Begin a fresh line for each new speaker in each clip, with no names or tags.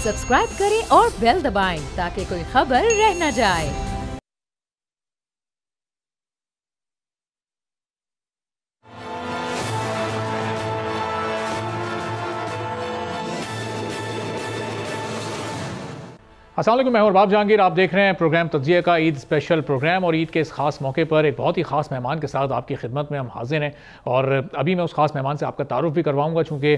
Subscribe करें और bell दबाएं ताकि कोई खबर रह न जाए।
अस्सलाम वालेकुम, मैं हूं अरबाब जहांगीर। आप देख रहे हैं प्रोग्राम तज्जिया का ईद स्पेशल प्रोग्राम, और ईद के इस खास मौके पर एक बहुत ही खास मेहमान के साथ आपकी खिदमत में हम हाजिर हैं। और अभी मैं उस खास मेहमान से आपका तारुफ भी करवाऊंगा, चूँकि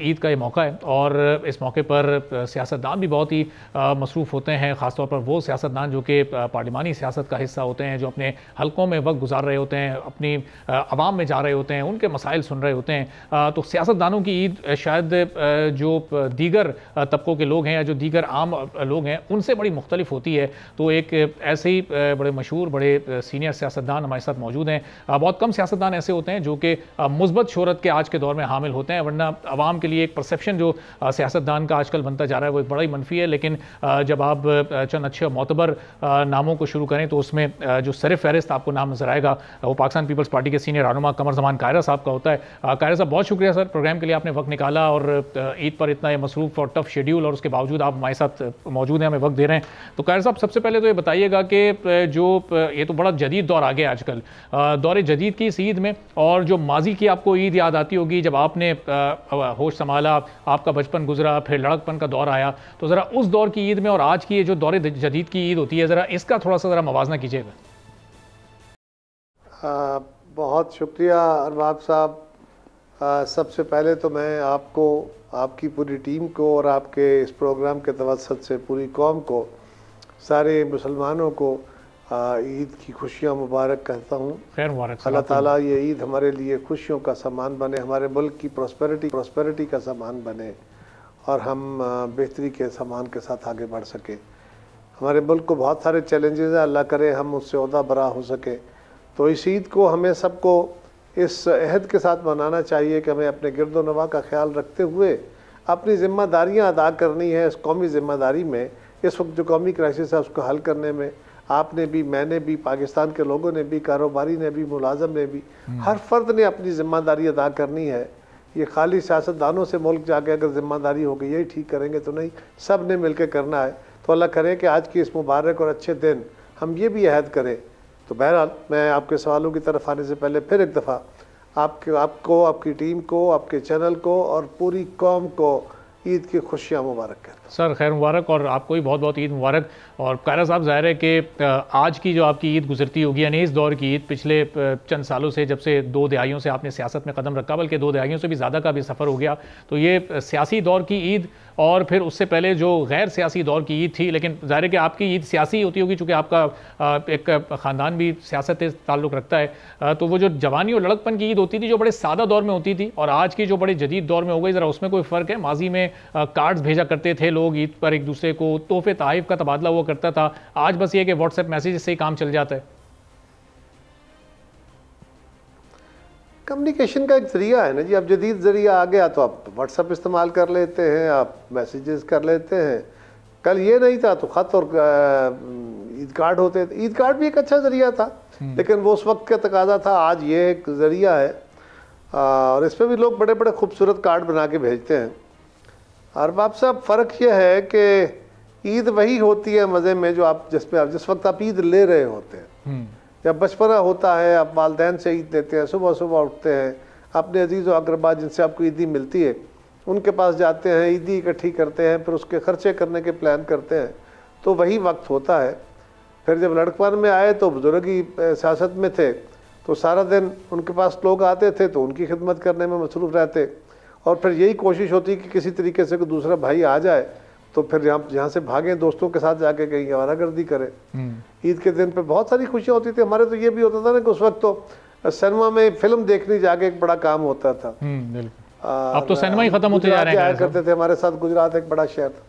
ईद का ये मौका है और इस मौके पर सियासतदान भी बहुत ही मसरूफ़ होते हैं, ख़ासतौर पर वो सियासतदान जो कि पार्लिमानी सियासत का हिस्सा होते हैं, जो अपने हलकों में वक्त गुजार रहे होते हैं, अपनी आवाम में जा रहे होते हैं, उनके मसाइल सुन रहे होते हैं। तो सियासतदानों की ईद शायद जो दीगर तबकों के लोग हैं या जो दीगर आम लोग हैं उनसे बड़ी मुख्तलिफ होती है। तो एक ऐसे ही बड़े मशहूर बड़े सीनियर सियासतदान हमारे साथ मौजूद हैं। बहुत कम सियासतदान ऐसे होते हैं जो कि मुस्बत शोहरत के आज के दौर में हामिल होते हैं, वरना आवाम के लिए एक परसेप्शन जो सियासतदान का आजकल बनता जा रहा है वो एक बड़ा ही मनफी है। लेकिन जब आप चंद अच्छे मोतबर नामों को शुरू करें तो उसमें जो सर फहरिस्त आपको नाम नजर आएगा वो पाकिस्तान पीपल्स पार्टी के सीनियर रहनुमा कमर ज़मान कायरा साहब का होता है। कायरा साहब, बहुत शुक्रिया सर, प्रोग्राम के लिए आपने वक्त निकाला और ईद पर इतना मसरूफ़ और टफ शेड्यूल और उसके बावजूद आप हमारे साथ मौजूद हैं, हमें वक्त दे रहे हैं। तो कायर साहब, सबसे पहले तो ये बताइएगा कि जो ये तो बड़ा जदीद दौर आ गया आजकल, दौर जदीद की इस ईद में, और जो माजी की आपको ईद याद आती होगी जब आपने होश संभाला, आपका बचपन गुजरा, फिर लड़कपन का दौर आया, तो ज़रा उस दौर की ईद में और आज की ये जो दौर जदीद की ईद होती है, ज़रा इसका थोड़ा सा ज़रा मवाजना कीजिएगा।
बहुत शुक्रिया अरबाब साहब। सबसे पहले तो मैं आपको, आपकी पूरी टीम को और आपके इस प्रोग्राम के तवस्सुत से पूरी कौम को, सारे मुसलमानों को ईद की खुशियाँ मुबारक कहता हूँ।
खैर मुबारक।
अल्लाह ताला ये ईद हमारे लिए खुशियों का सामान बने, हमारे मुल्क की प्रॉस्पेरिटी का सामान बने और हम बेहतरी के सामान के साथ आगे बढ़ सके। हमारे मुल्क को बहुत सारे चैलेंजेस हैं, अल्लाह करे हम उससे ओहदा बरा हो सके। तो इस ईद को हमें सबको इस अहद के साथ मनाना चाहिए कि हमें अपने गिरदो नवा का ख्याल रखते हुए अपनी ज़िम्मेदारियाँ अदा करनी है। इस कौमी ज़िम्मेदारी में, इस वक्त जो कौमी क्राइसिस है उसको हल करने में आपने भी, मैंने भी, पाकिस्तान के लोगों ने भी, कारोबारी ने भी, मुलाजम ने भी, हर फर्द ने अपनी ज़िम्मेदारी अदा करनी है। ये खाली सियासतदानों से मुल्क जाके अगर ज़िम्मेदारी हो गई यही ठीक करेंगे तो नहीं, सब ने मिल के करना है। तो अल्लाह करे कि आज की इस मुबारक और अच्छे दिन हम ये भी अहद करें। तो बहरहाल मैं आपके सवालों की तरफ आने से पहले फिर एक दफ़ा आपको, आपकी टीम को, आपके चैनल को और पूरी कौम को ईद की खुशियाँ मुबारक करता हूं।
सर खैर मुबारक, और आपको भी बहुत बहुत ईद मुबारक। और कायरा साहब, ज़ाहिर है कि आज की जो आपकी ईद गुजरती होगी, यानी इस दौर की ईद, पिछले चंद सालों से, जब से 2 दहाइयों से आपने सियासत में कदम रखा, बल्कि 2 दहाइयों से भी ज़्यादा का भी सफ़र हो गया, तो ये सियासी दौर की ईद और फिर उससे पहले जो गैर सियासी दौर की ईद थी, लेकिन ज़ाहिर है कि आपकी ईद सियासी होती होगी चूँकि आपका एक ख़ानदान भी सियासत से ताल्लुक़ रखता है। तो वो जो जवानी और लड़कपन की ईद होती थी जो बड़े सादा दौर में होती थी, और आज की जो बड़े जदीद दौर में हो गई, ज़रा उसमें कोई फ़र्क है? माजी में कार्ड्स भेजा करते थे लोग ईद पर एक दूसरे को, तोहफे तोहफ़ का तबादला हुआ करता था, आज बस ये कि व्हाट्सएप मैसेज से ही काम चल जाता है।
कम्युनिकेशन का एक ज़रिया है ना जी, अब जदीद ज़रिया आ गया तो आप व्हाट्सएप इस्तेमाल कर लेते हैं, आप मैसेजेस कर लेते हैं। कल ये नहीं था तो ख़त और ईद कार्ड होते थे। ईद कार्ड भी एक अच्छा ज़रिया था, लेकिन वो उस वक्त का तकाजा था। आज ये एक ज़रिया है और इस पर भी लोग बड़े बड़े खूबसूरत कार्ड बना के भेजते हैं। और बाप साहब, फ़र्क ये है कि ईद वही होती है मज़े में जो आप जिस वक्त आप ईद ले रहे होते हैं। जब बचपना होता है, आप वालदैन से ईद लेते हैं, सुबह सुबह उठते हैं, अपने अजीज़ व अक़रबा जिनसे आपको ईदी मिलती है उनके पास जाते हैं, ईदी इकट्ठी करते हैं, फिर उसके ख़र्चे करने के प्लान करते हैं, तो वही वक्त होता है। फिर जब लड़कपन में आए तो बुजुर्गी सियासत में थे, तो सारा दिन उनके पास लोग आते थे तो उनकी खिदमत करने में मसरूफ़ रहते, और फिर यही कोशिश होती कि किसी तरीके से कोई दूसरा भाई आ जाए तो फिर जहाँ से भागें दोस्तों के साथ जाके कहीं आवारागर्दी करें। ईद के दिन पे बहुत सारी खुशियाँ होती थी। हमारे तो ये भी होता था ना कि उस वक्त तो सिनेमा में फिल्म देखने जाके एक बड़ा काम होता था।
अब तो सिनेमा ही खत्म होते जा रहे हैं।
करते थे हमारे साथ, गुजरात एक बड़ा शहर था,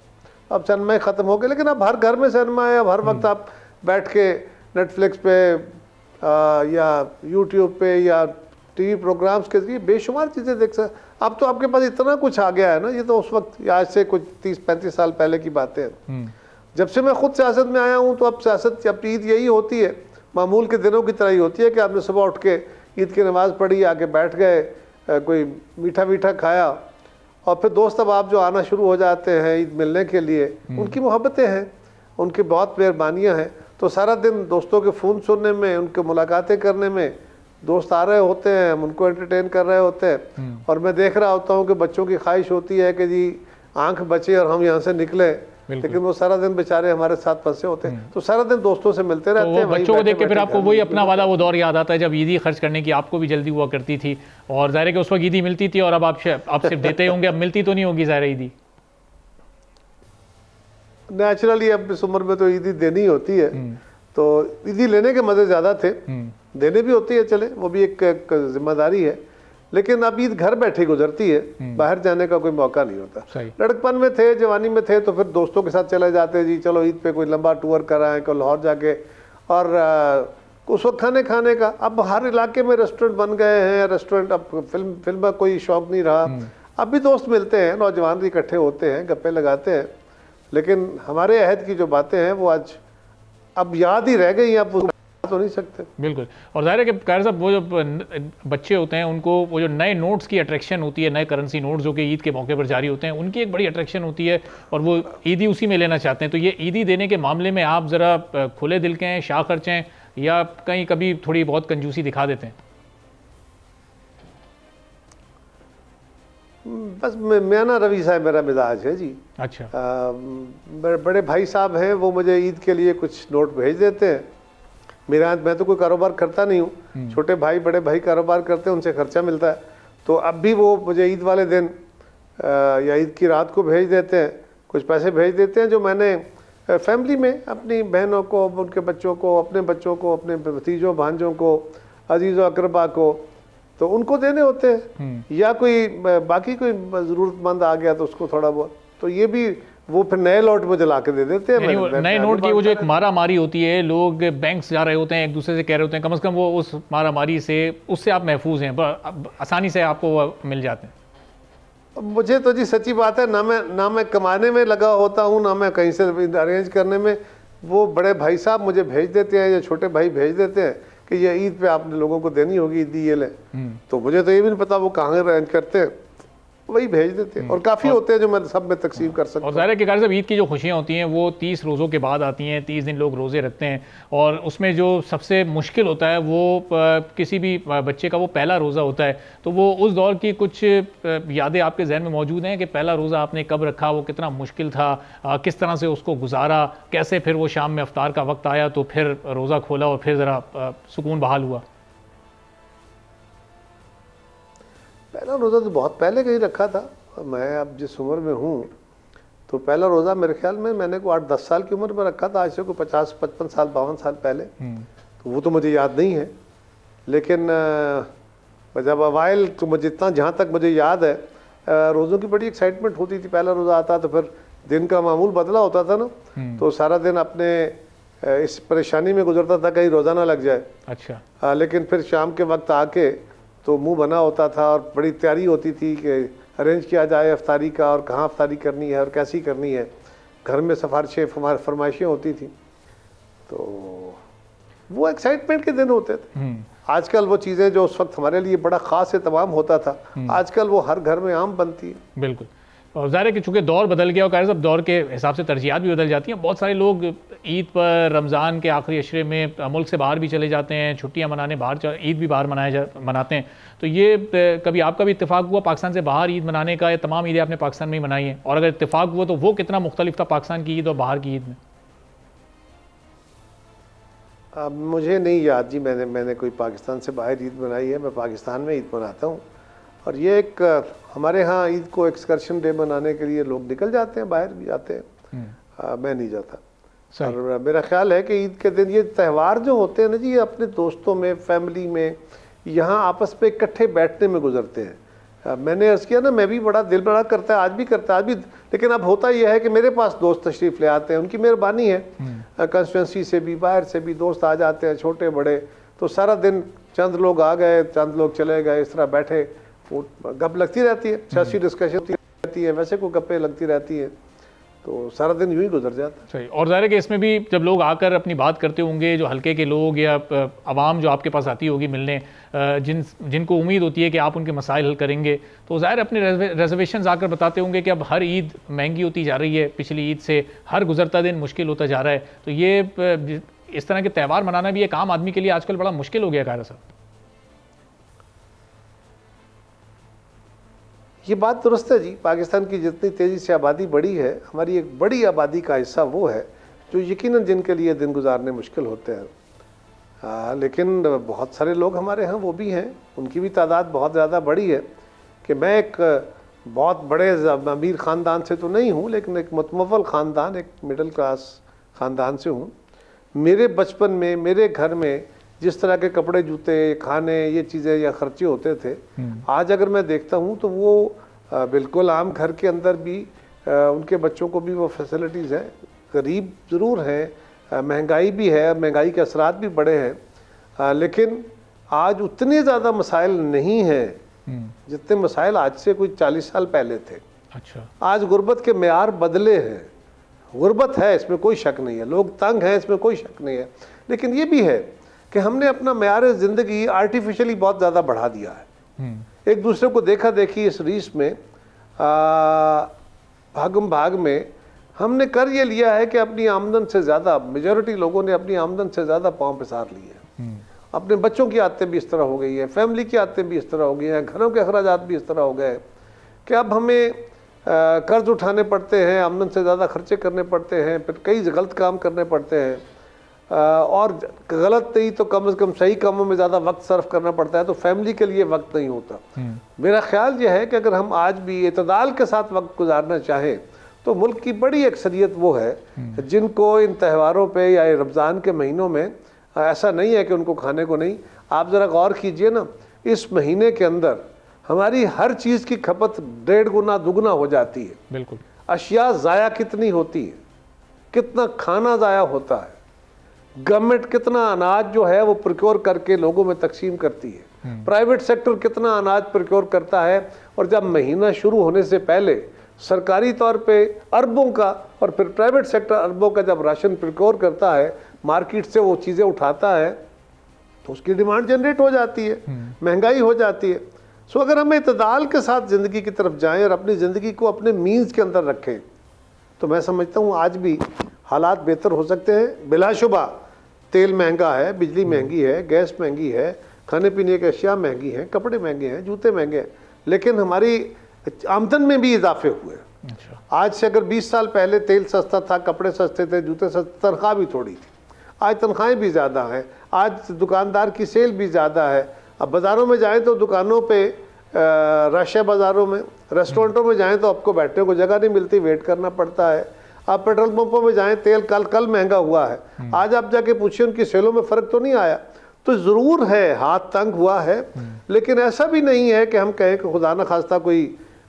अब सिनेमा ही खत्म हो गए। लेकिन अब हर घर में सिनेमा है, अब हर वक्त आप बैठ के नेटफ्लिक्स पे या यूट्यूब पे या टीवी प्रोग्राम्स के जरिए बेशुमार चीज़ें देख सकते। अब तो आपके पास इतना कुछ आ गया है ना, ये तो उस वक्त आज से कुछ 30-35 साल पहले की बातें हैं। जब से मैं खुद सियासत में आया हूँ तो अब सियासत, अब ईद यही होती है, मामूल के दिनों की तरह ही होती है कि आपने सुबह उठ के ईद की नमाज़ पढ़ी, आके बैठ गए, कोई मीठा वीठा खाया और फिर दोस्त अब आप जो आना शुरू हो जाते हैं ईद मिलने के लिए, उनकी मोहब्बतें हैं, उनकी बहुत मेहरबानियाँ हैं। तो सारा दिन दोस्तों के फ़ोन सुनने में, उनके मुलाकातें करने में, दोस्त आ रहे होते हैं, हम उनको एंटरटेन कर रहे होते हैं, और मैं देख रहा होता हूँ कि बच्चों की ख्वाहिश होती है कि जी आंख बचे और हम यहाँ से निकले, लेकिन वो सारा दिन बेचारे हमारे साथ फंसे होते हैं। तो सारा दिन दोस्तों से मिलते रहते हैं।
बच्चों को देख के फिर आपको वही अपना वाला वो दौर याद आता है जब ईदी खर्च करने की आपको भी जल्दी हुआ करती थी, और ज़ाहिर है कि उस वक्त ईदी मिलती थी और अब आप सिर्फ देते होंगे, अब मिलती तो नहीं होगी ज़ाहिर ईदी।
नेचुरली अब इस उम्र में तो ईदी देनी होती है, तो ईदी लेने के मज़े ज़्यादा थे, देने भी होती है, चले वो भी एक जिम्मेदारी है, लेकिन अब ईद घर बैठे गुजरती है, बाहर जाने का कोई मौका नहीं होता। लड़कपन में थे, जवानी में थे तो फिर दोस्तों के साथ चले जाते, जी चलो ईद पे कोई लंबा टूर कराएं, कोई लाहौर जाके, और उस वक्त खाने का अब हर इलाके में रेस्टोरेंट बन गए हैं। रेस्टोरेंट अब फिल्म का कोई शौक नहीं रहा, अब भी दोस्त मिलते हैं, नौजवान भी इकट्ठे होते हैं, गप्पे लगाते हैं, लेकिन हमारे अहद की जो बातें हैं वो आज अब याद ही रह गई, अब तो नहीं सकते।
बिल्कुल। और ज़ाहिर है कि क़ारी साहब वो जो बच्चे होते हैं उनको वो जो नए नोट्स की अट्रैक्शन होती है, नए करेंसी नोट्स जो कि ईद के मौके पर जारी होते हैं, उनकी एक बड़ी अट्रैक्शन होती है और वो ईदी उसी में लेना चाहते हैं। तो ये ईदी देने के मामले में आप ज़रा खुले दिल के हैं, शाह खर्च हैं, या कहीं कभी थोड़ी बहुत कंजूसी दिखा देते हैं?
बस मियाना रवि साहब मेरा मिजाज है जी।
अच्छा।
बड़े भाई साहब हैं, वो मुझे ईद के लिए कुछ नोट भेज देते हैं। मैं तो कोई कारोबार करता नहीं हूँ, छोटे भाई बड़े भाई कारोबार करते हैं, उनसे खर्चा मिलता है। तो अब भी वो मुझे ईद वाले दिन या ईद की रात को भेज देते हैं, कुछ पैसे भेज देते हैं, जो मैंने फैमिली में अपनी बहनों को, उनके बच्चों को, अपने बच्चों को, अपने भतीजों भांजों को, अजीज़ों अकरबा को, तो उनको देने होते हैं। या कोई बाकी कोई ज़रूरतमंद आ गया तो उसको थोड़ा बहुत, तो ये भी वो फिर नए नोट मुझे ला के दे देते हैं।
नए नोट की वो जो एक मारा मारी होती है, लोग बैंक जा रहे होते हैं, एक दूसरे से कह रहे होते हैं, कम से कम वो उस मारा मारी से, उससे आप महफूज हैं, आसानी से आपको वो मिल जाते हैं।
मुझे तो जी सच्ची बात है, ना मैं कमाने में लगा होता हूँ, ना मैं कहीं से अरेंज करने में। वो बड़े भाई साहब मुझे भेज देते हैं या छोटे भाई भेज देते हैं कि ये ईद पे आपने लोगों को देनी होगी, ईदी ये ले। तो मुझे तो ये भी नहीं पता वो कहाँ अरेंज करते हैं, वही भेज देते हैं, और काफ़ी होते हैं जो मैं सब में तकसीम कर सकता हूँ।
और ज़ाहिर है कि क़ारी साहब ईद की जो खुशियाँ होती हैं वो 30 रोज़ों के बाद आती हैं, 30 दिन लोग रोज़े रखते हैं, और उसमें जो सबसे मुश्किल होता है वो किसी भी बच्चे का वो पहला रोज़ा होता है। तो वो उस दौर की कुछ यादें आपके जहन में मौजूद हैं कि पहला रोज़ा आपने कब रखा, वो कितना मुश्किल था, किस तरह से उसको गुजारा, कैसे फिर वो शाम में अफ्तार का वक्त आया तो फिर रोज़ा खोला और फिर ज़रा सुकून बहाल हुआ?
पहला रोज़ा तो बहुत पहले कहीं रखा था। मैं अब जिस उम्र में हूँ तो पहला रोज़ा मेरे ख्याल में मैंने को 8-10 साल की उम्र में रखा था, आज से को 50-55 साल 52 साल पहले। तो वो तो मुझे याद नहीं है, लेकिन जब अवाइल तो मुझे इतना, जहाँ तक मुझे याद है, रोज़ों की बड़ी एक्साइटमेंट होती थी। पहला रोज़ा आता तो फिर दिन का मामूल बदला होता था ना, तो सारा दिन अपने इस परेशानी में गुजरता था कहीं रोज़ा ना लग जाए।
अच्छा।
लेकिन फिर शाम के वक्त आके तो मुंह बना होता था और बड़ी तैयारी होती थी कि अरेंज किया जाए अफ्तारी का, और कहाँ अफ्तारी करनी है और कैसी करनी है। घर में सिफारिशें फरमाइशें होती थी, तो वो एक्साइटमेंट के दिन होते थे। आजकल वो चीज़ें जो उस वक्त हमारे लिए बड़ा ख़ास तमाम होता था, आजकल वो हर घर में आम बनती है।
बिल्कुल। और ज़ाहिर है कि चूँकि दौर बदल गया और क़ारी साहब दौर के हिसाब से तरजीहात भी बदल जाती हैं। बहुत सारे लोग ईद पर, रमज़ान के आखिरी अशरे में मुल्क से बाहर भी चले जाते हैं, छुट्टियां मनाने बाहर, ईद भी बाहर मनाते हैं। तो ये कभी आपका भी इत्तेफाक हुआ पाकिस्तान से बाहर ईद मनाने का, या तमाम ईदें आपने पाकिस्तान में ही मनाई हैं? और अगर इत्तेफाक हुआ तो वो कितना मुख्तलिफ था पाकिस्तान की ईद और बाहर की ईद में?
अब मुझे नहीं याद जी, मैंने कोई पाकिस्तान से बाहर ईद मनाई है। मैं पाकिस्तान में ईद मनाता हूँ, और ये एक हमारे यहाँ ईद को एक्सकर्शन डे मनाने के लिए लोग निकल जाते हैं, बाहर भी जाते हैं। मैं नहीं जाता। और मेरा ख्याल है कि ईद के दिन ये त्यौहार जो होते हैं ना जी, ये अपने दोस्तों में, फैमिली में, यहाँ आपस में इकट्ठे बैठने में गुजरते हैं। मैंने अर्ज़ किया ना, मैं भी दिल बड़ा करता है, आज भी करता है, आज भी। लेकिन अब होता यह है कि मेरे पास दोस्त तशरीफ़ ले आते हैं, उनकी मेहरबानी है, कंस्टिट्यूंसी से भी, बाहर से भी दोस्त आ जाते हैं, छोटे बड़े। तो सारा दिन चंद लोग आ गए, चंद लोग चले गए, इस तरह बैठे, वो गप लगती रहती है, सियासी डिस्कशन होती रहती है, वैसे को गप्पे लगती रहती है, तो सारा दिन यूँ ही गुजर जाता है।
सही। और ज़ाहिर है कि इसमें भी जब लोग आकर अपनी बात करते होंगे, जो हल्के के लोग या आवाम जो आपके पास आती होगी मिलने, जिनको उम्मीद होती है कि आप उनके मसाइल हल करेंगे, तो ज़ाहिर अपने रिजर्वेशन आकर बताते होंगे कि अब हर ईद महंगी होती जा रही है, पिछली ईद से हर गुजरता दिन मुश्किल होता जा रहा है। तो ये इस तरह के त्यौहार मनाना भी एक आम आदमी के लिए आजकल बड़ा मुश्किल हो गया कायरा साहब।
ये बात दुरुस्त है जी, पाकिस्तान की जितनी तेज़ी से आबादी बढ़ी है, हमारी एक बड़ी आबादी का हिस्सा वो है जो यकीनन जिनके लिए दिन गुजारने मुश्किल होते हैं। लेकिन बहुत सारे लोग हमारे यहाँ वो भी हैं, उनकी भी तादाद बहुत ज़्यादा बड़ी है। कि मैं एक बहुत बड़े अमीर ख़ानदान से तो नहीं हूँ, लेकिन एक मुतमव्वल ख़ानदान, एक मिडिल क्लास ख़ानदान से हूँ। मेरे बचपन में मेरे घर में जिस तरह के कपड़े, जूते, खाने, ये चीज़ें या खर्चे होते थे, आज अगर मैं देखता हूँ तो वो बिल्कुल आम घर के अंदर भी उनके बच्चों को भी वो फैसिलिटीज़ हैं। गरीब ज़रूर हैं, महंगाई भी है, महंगाई के असरात भी बड़े हैं, लेकिन आज उतने ज़्यादा मसाइल नहीं हैं जितने मसाइल आज से कोई 40 साल पहले थे।
अच्छा,
आज गुर्बत के मेयार बदले हैं। गुर्बत है, इसमें कोई शक नहीं है, लोग तंग हैं, इसमें कोई शक नहीं है, लेकिन ये भी है कि हमने अपना मेयार ज़िंदगी आर्टिफिशियली बहुत ज़्यादा बढ़ा दिया है। एक दूसरे को देखा देखी इस रीस में, भागम भाग में हमने कर ये लिया है कि अपनी आमदन से ज़्यादा, मेजॉरिटी लोगों ने अपनी आमदन से ज़्यादा पाँव पसार लिए हैं। अपने बच्चों की आदतें भी इस तरह हो गई है, फैमिली की आदतें भी इस तरह हो गई हैं, घरों के अखराजात भी इस तरह हो गए कि अब हमें कर्ज उठाने पड़ते हैं, आमदन से ज़्यादा खर्चे करने पड़ते हैं, फिर कई गलत काम करने पड़ते हैं, और गलत नहीं तो कम से कम सही कामों में ज़्यादा वक्त सर्फ करना पड़ता है, तो फैमिली के लिए वक्त नहीं होता। मेरा ख्याल यह है कि अगर हम आज भी इत्तेदाल के साथ वक्त गुजारना चाहें तो मुल्क की बड़ी अक्सरियत वो है जिनको इन त्योहारों पे या रमज़ान के महीनों में ऐसा नहीं है कि उनको खाने को नहीं। आप ज़रा गौर कीजिए ना, इस महीने के अंदर हमारी हर चीज़ की खपत 1.5 गुना दुगना हो जाती है।
बिल्कुल,
अशिया ज़ाया कितनी होती है, कितना खाना ज़ाया होता है, गवर्नमेंट कितना अनाज जो है वो प्रोक्योर करके लोगों में तकसीम करती है, प्राइवेट सेक्टर कितना अनाज प्रोक्योर करता है, और जब महीना शुरू होने से पहले सरकारी तौर पे अरबों का और फिर प्राइवेट सेक्टर अरबों का जब राशन प्रोक्योर करता है, मार्केट से वो चीज़ें उठाता है, तो उसकी डिमांड जनरेट हो जाती है, महंगाई हो जाती है। सो अगर हम इत्तेदाल के साथ ज़िंदगी की तरफ जाएं और अपनी ज़िंदगी को अपने मीन्स के अंदर रखें, तो मैं समझता हूँ आज भी हालात बेहतर हो सकते हैं। बिलाशुबा तेल महंगा है, बिजली महंगी है, गैस महंगी है, खाने पीने की अशिया महंगी हैं, कपड़े महंगे हैं, जूते महंगे हैं, लेकिन हमारी आमदन में भी इजाफे हुए।
अच्छा,
आज से अगर 20 साल पहले तेल सस्ता था, कपड़े सस्ते थे, जूते सस्ते, तनख्वाह भी थोड़ी थी, आज तनख्वाहें भी ज़्यादा हैं, आज दुकानदार की सेल भी ज़्यादा है। अब बाज़ारों में जाएं तो दुकानों पे रश है, बाज़ारों में, रेस्टोरेंटों में जाएं तो आपको बैठने को जगह नहीं मिलती, वेट करना पड़ता है। आप पेट्रोल पंपों में जाएं, तेल कल महंगा हुआ है, आज आप जाके पूछिए उनकी सेलों में फ़र्क तो नहीं आया। तो ज़रूर है हाथ तंग हुआ है, लेकिन ऐसा भी नहीं है कि हम कहें कि खुदा न खास्ता कोई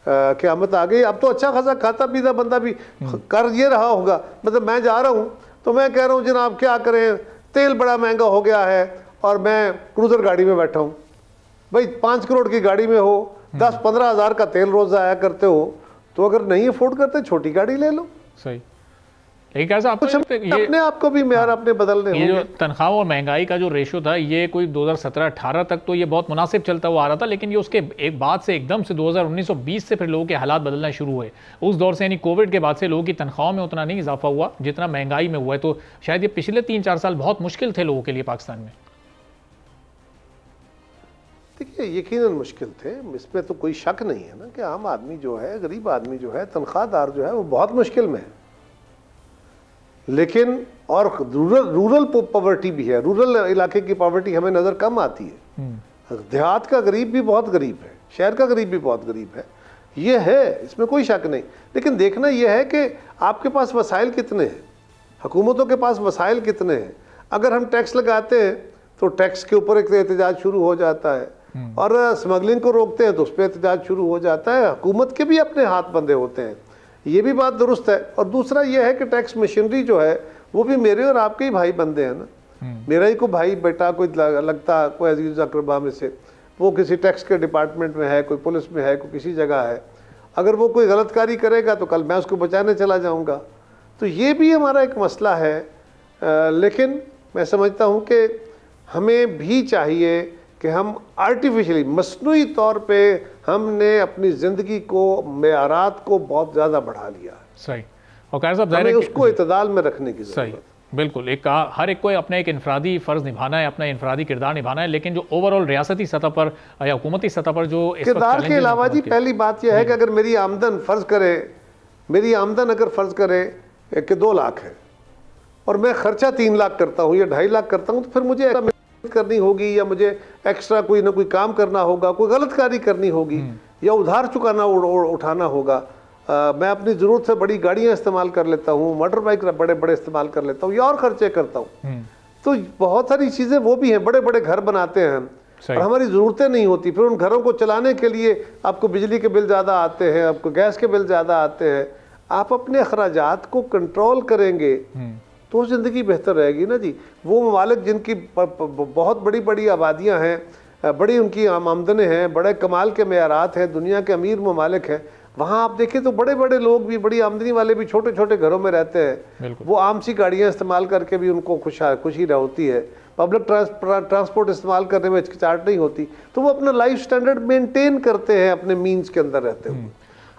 क़यामत आ गई। अब तो अच्छा खासा खाता पीता बंदा भी कर ये रहा होगा। मतलब मैं जा रहा हूँ तो मैं कह रहा हूँ जनाब क्या करें, तेल बड़ा महंगा हो गया है और मैं क्रूज़र गाड़ी में बैठा हूँ। भाई 5 करोड़ की गाड़ी में हो, 10-15 हज़ार का तेल रोज़ आया करते हो, तो अगर नहीं अफोर्ड करते छोटी गाड़ी ले लो।
सही। लेकिन कैसा
कुछ अपने आप को भी मेयार अपने बदलने
ये जो तनख्वाह और महंगाई का जो रेशो था, ये कोई 2017-18 तक तो ये बहुत मुनासिब चलता हुआ आ रहा था, लेकिन ये उसके एक बाद से एकदम से 2019-20 से फिर लोगों के हालात बदलना शुरू हुए। उस दौर से यानी कोविड के बाद से लोगों की तनख्वाहों में उतना नहीं इजाफा हुआ जितना महंगाई में हुआ है। तो शायद ये पिछले 3-4 साल बहुत मुश्किल थे लोगों के लिए पाकिस्तान में।
देखिए यकीनन मुश्किल थे, इसमें तो कोई शक नहीं है ना कि आम आदमी जो है, गरीब आदमी जो है, तनख्वाहदार जो है, वो बहुत मुश्किल में है। लेकिन और रूरल पॉवर्टी भी है, रूरल इलाके की पॉवर्टी हमें नज़र कम आती है। देहात का गरीब भी बहुत गरीब है, शहर का गरीब भी बहुत गरीब है, ये है, इसमें कोई शक नहीं। लेकिन देखना यह है कि आपके पास वसाइल कितने हैं, हुकूमतों के पास वसाइल कितने हैं। अगर हम टैक्स लगाते हैं तो टैक्स के ऊपर एक एहतजाज शुरू हो जाता है, और स्मगलिंग को रोकते हैं तो उस पर एहतजाज शुरू हो जाता है। हुकूमत के भी अपने हाथ बंधे होते हैं, ये भी बात दुरुस्त है। और दूसरा ये है कि टैक्स मशीनरी जो है वो भी मेरे और आपके ही भाई बंदे हैं ना। मेरा ही कोई भाई बेटा कोई लगता, कोई अजीज अकरबा में से, वो किसी टैक्स के डिपार्टमेंट में है, कोई पुलिस में है, कोई किसी जगह है। अगर वो कोई गलतकारी करेगा तो कल मैं उसको बचाने चला जाऊँगा। तो ये भी हमारा एक मसला है। लेकिन मैं समझता हूँ कि हमें भी चाहिए कि हम आर्टिफिशियली मसनूई तौर पे हमने अपनी ज़िंदगी को मेयारात को बहुत ज़्यादा बढ़ा लिया।
सही। और क़ायद साहब
हमें उसको इतदाल में रखने की
सही,
ज़रूरत।
बिल्कुल। हर एक को अपना एक इनफरादी फ़र्ज़ निभाना है, अपना इनफरादी किरदार निभाना है, लेकिन जो ओवरऑल रियासती सतह पर या हुकूमती सतह पर जो
किरदार के अलावा जी पहली बात यह है कि अगर मेरी आमदन फ़र्ज़ करे, मेरी आमदन अगर फ़र्ज़ करे कि 2 लाख है और मैं ख़र्चा 3 लाख करता हूँ या 2.5 लाख करता हूँ, तो फिर मुझे मेहनत करनी होगी या मुझे एक्स्ट्रा कोई ना कोई काम करना होगा, कोई गलतकारी करनी होगी या उधार चुकाना उठाना होगा। मैं अपनी ज़रूरत से बड़ी गाड़ियाँ इस्तेमाल कर लेता हूँ, मोटर बाइक बड़े बड़े इस्तेमाल कर लेता हूँ या और ख़र्चे करता हूँ। तो बहुत सारी चीज़ें वो भी हैं, बड़े बड़े घर बनाते हैं हम और हमारी ज़रूरतें नहीं होती। फिर उन घरों को चलाने के लिए आपको बिजली के बिल ज़्यादा आते हैं, आपको गैस के बिल ज़्यादा आते हैं। आप अपने अखराजात को कंट्रोल करेंगे तो ज़िंदगी बेहतर रहेगी ना जी। वो ममालिक जिनकी बहुत बड़ी बड़ी आबादियाँ हैं, बड़ी उनकी आमदनें हैं, बड़े कमाल के मेयारात हैं, दुनिया के अमीर ममालिक हैं, वहाँ आप देखें तो बड़े बड़े लोग भी, बड़ी आमदनी वाले भी छोटे छोटे घरों में रहते हैं। वो आम सी गाड़ियाँ इस्तेमाल करके भी उनको खुशी होती है, पब्लिक ट्रांसपोर्ट इस्तेमाल करने में हिचकिचाहट नहीं होती, तो वो अपना लाइफ स्टैंडर्ड मेंटेन करते हैं अपने मीन्स के अंदर रहते हुए।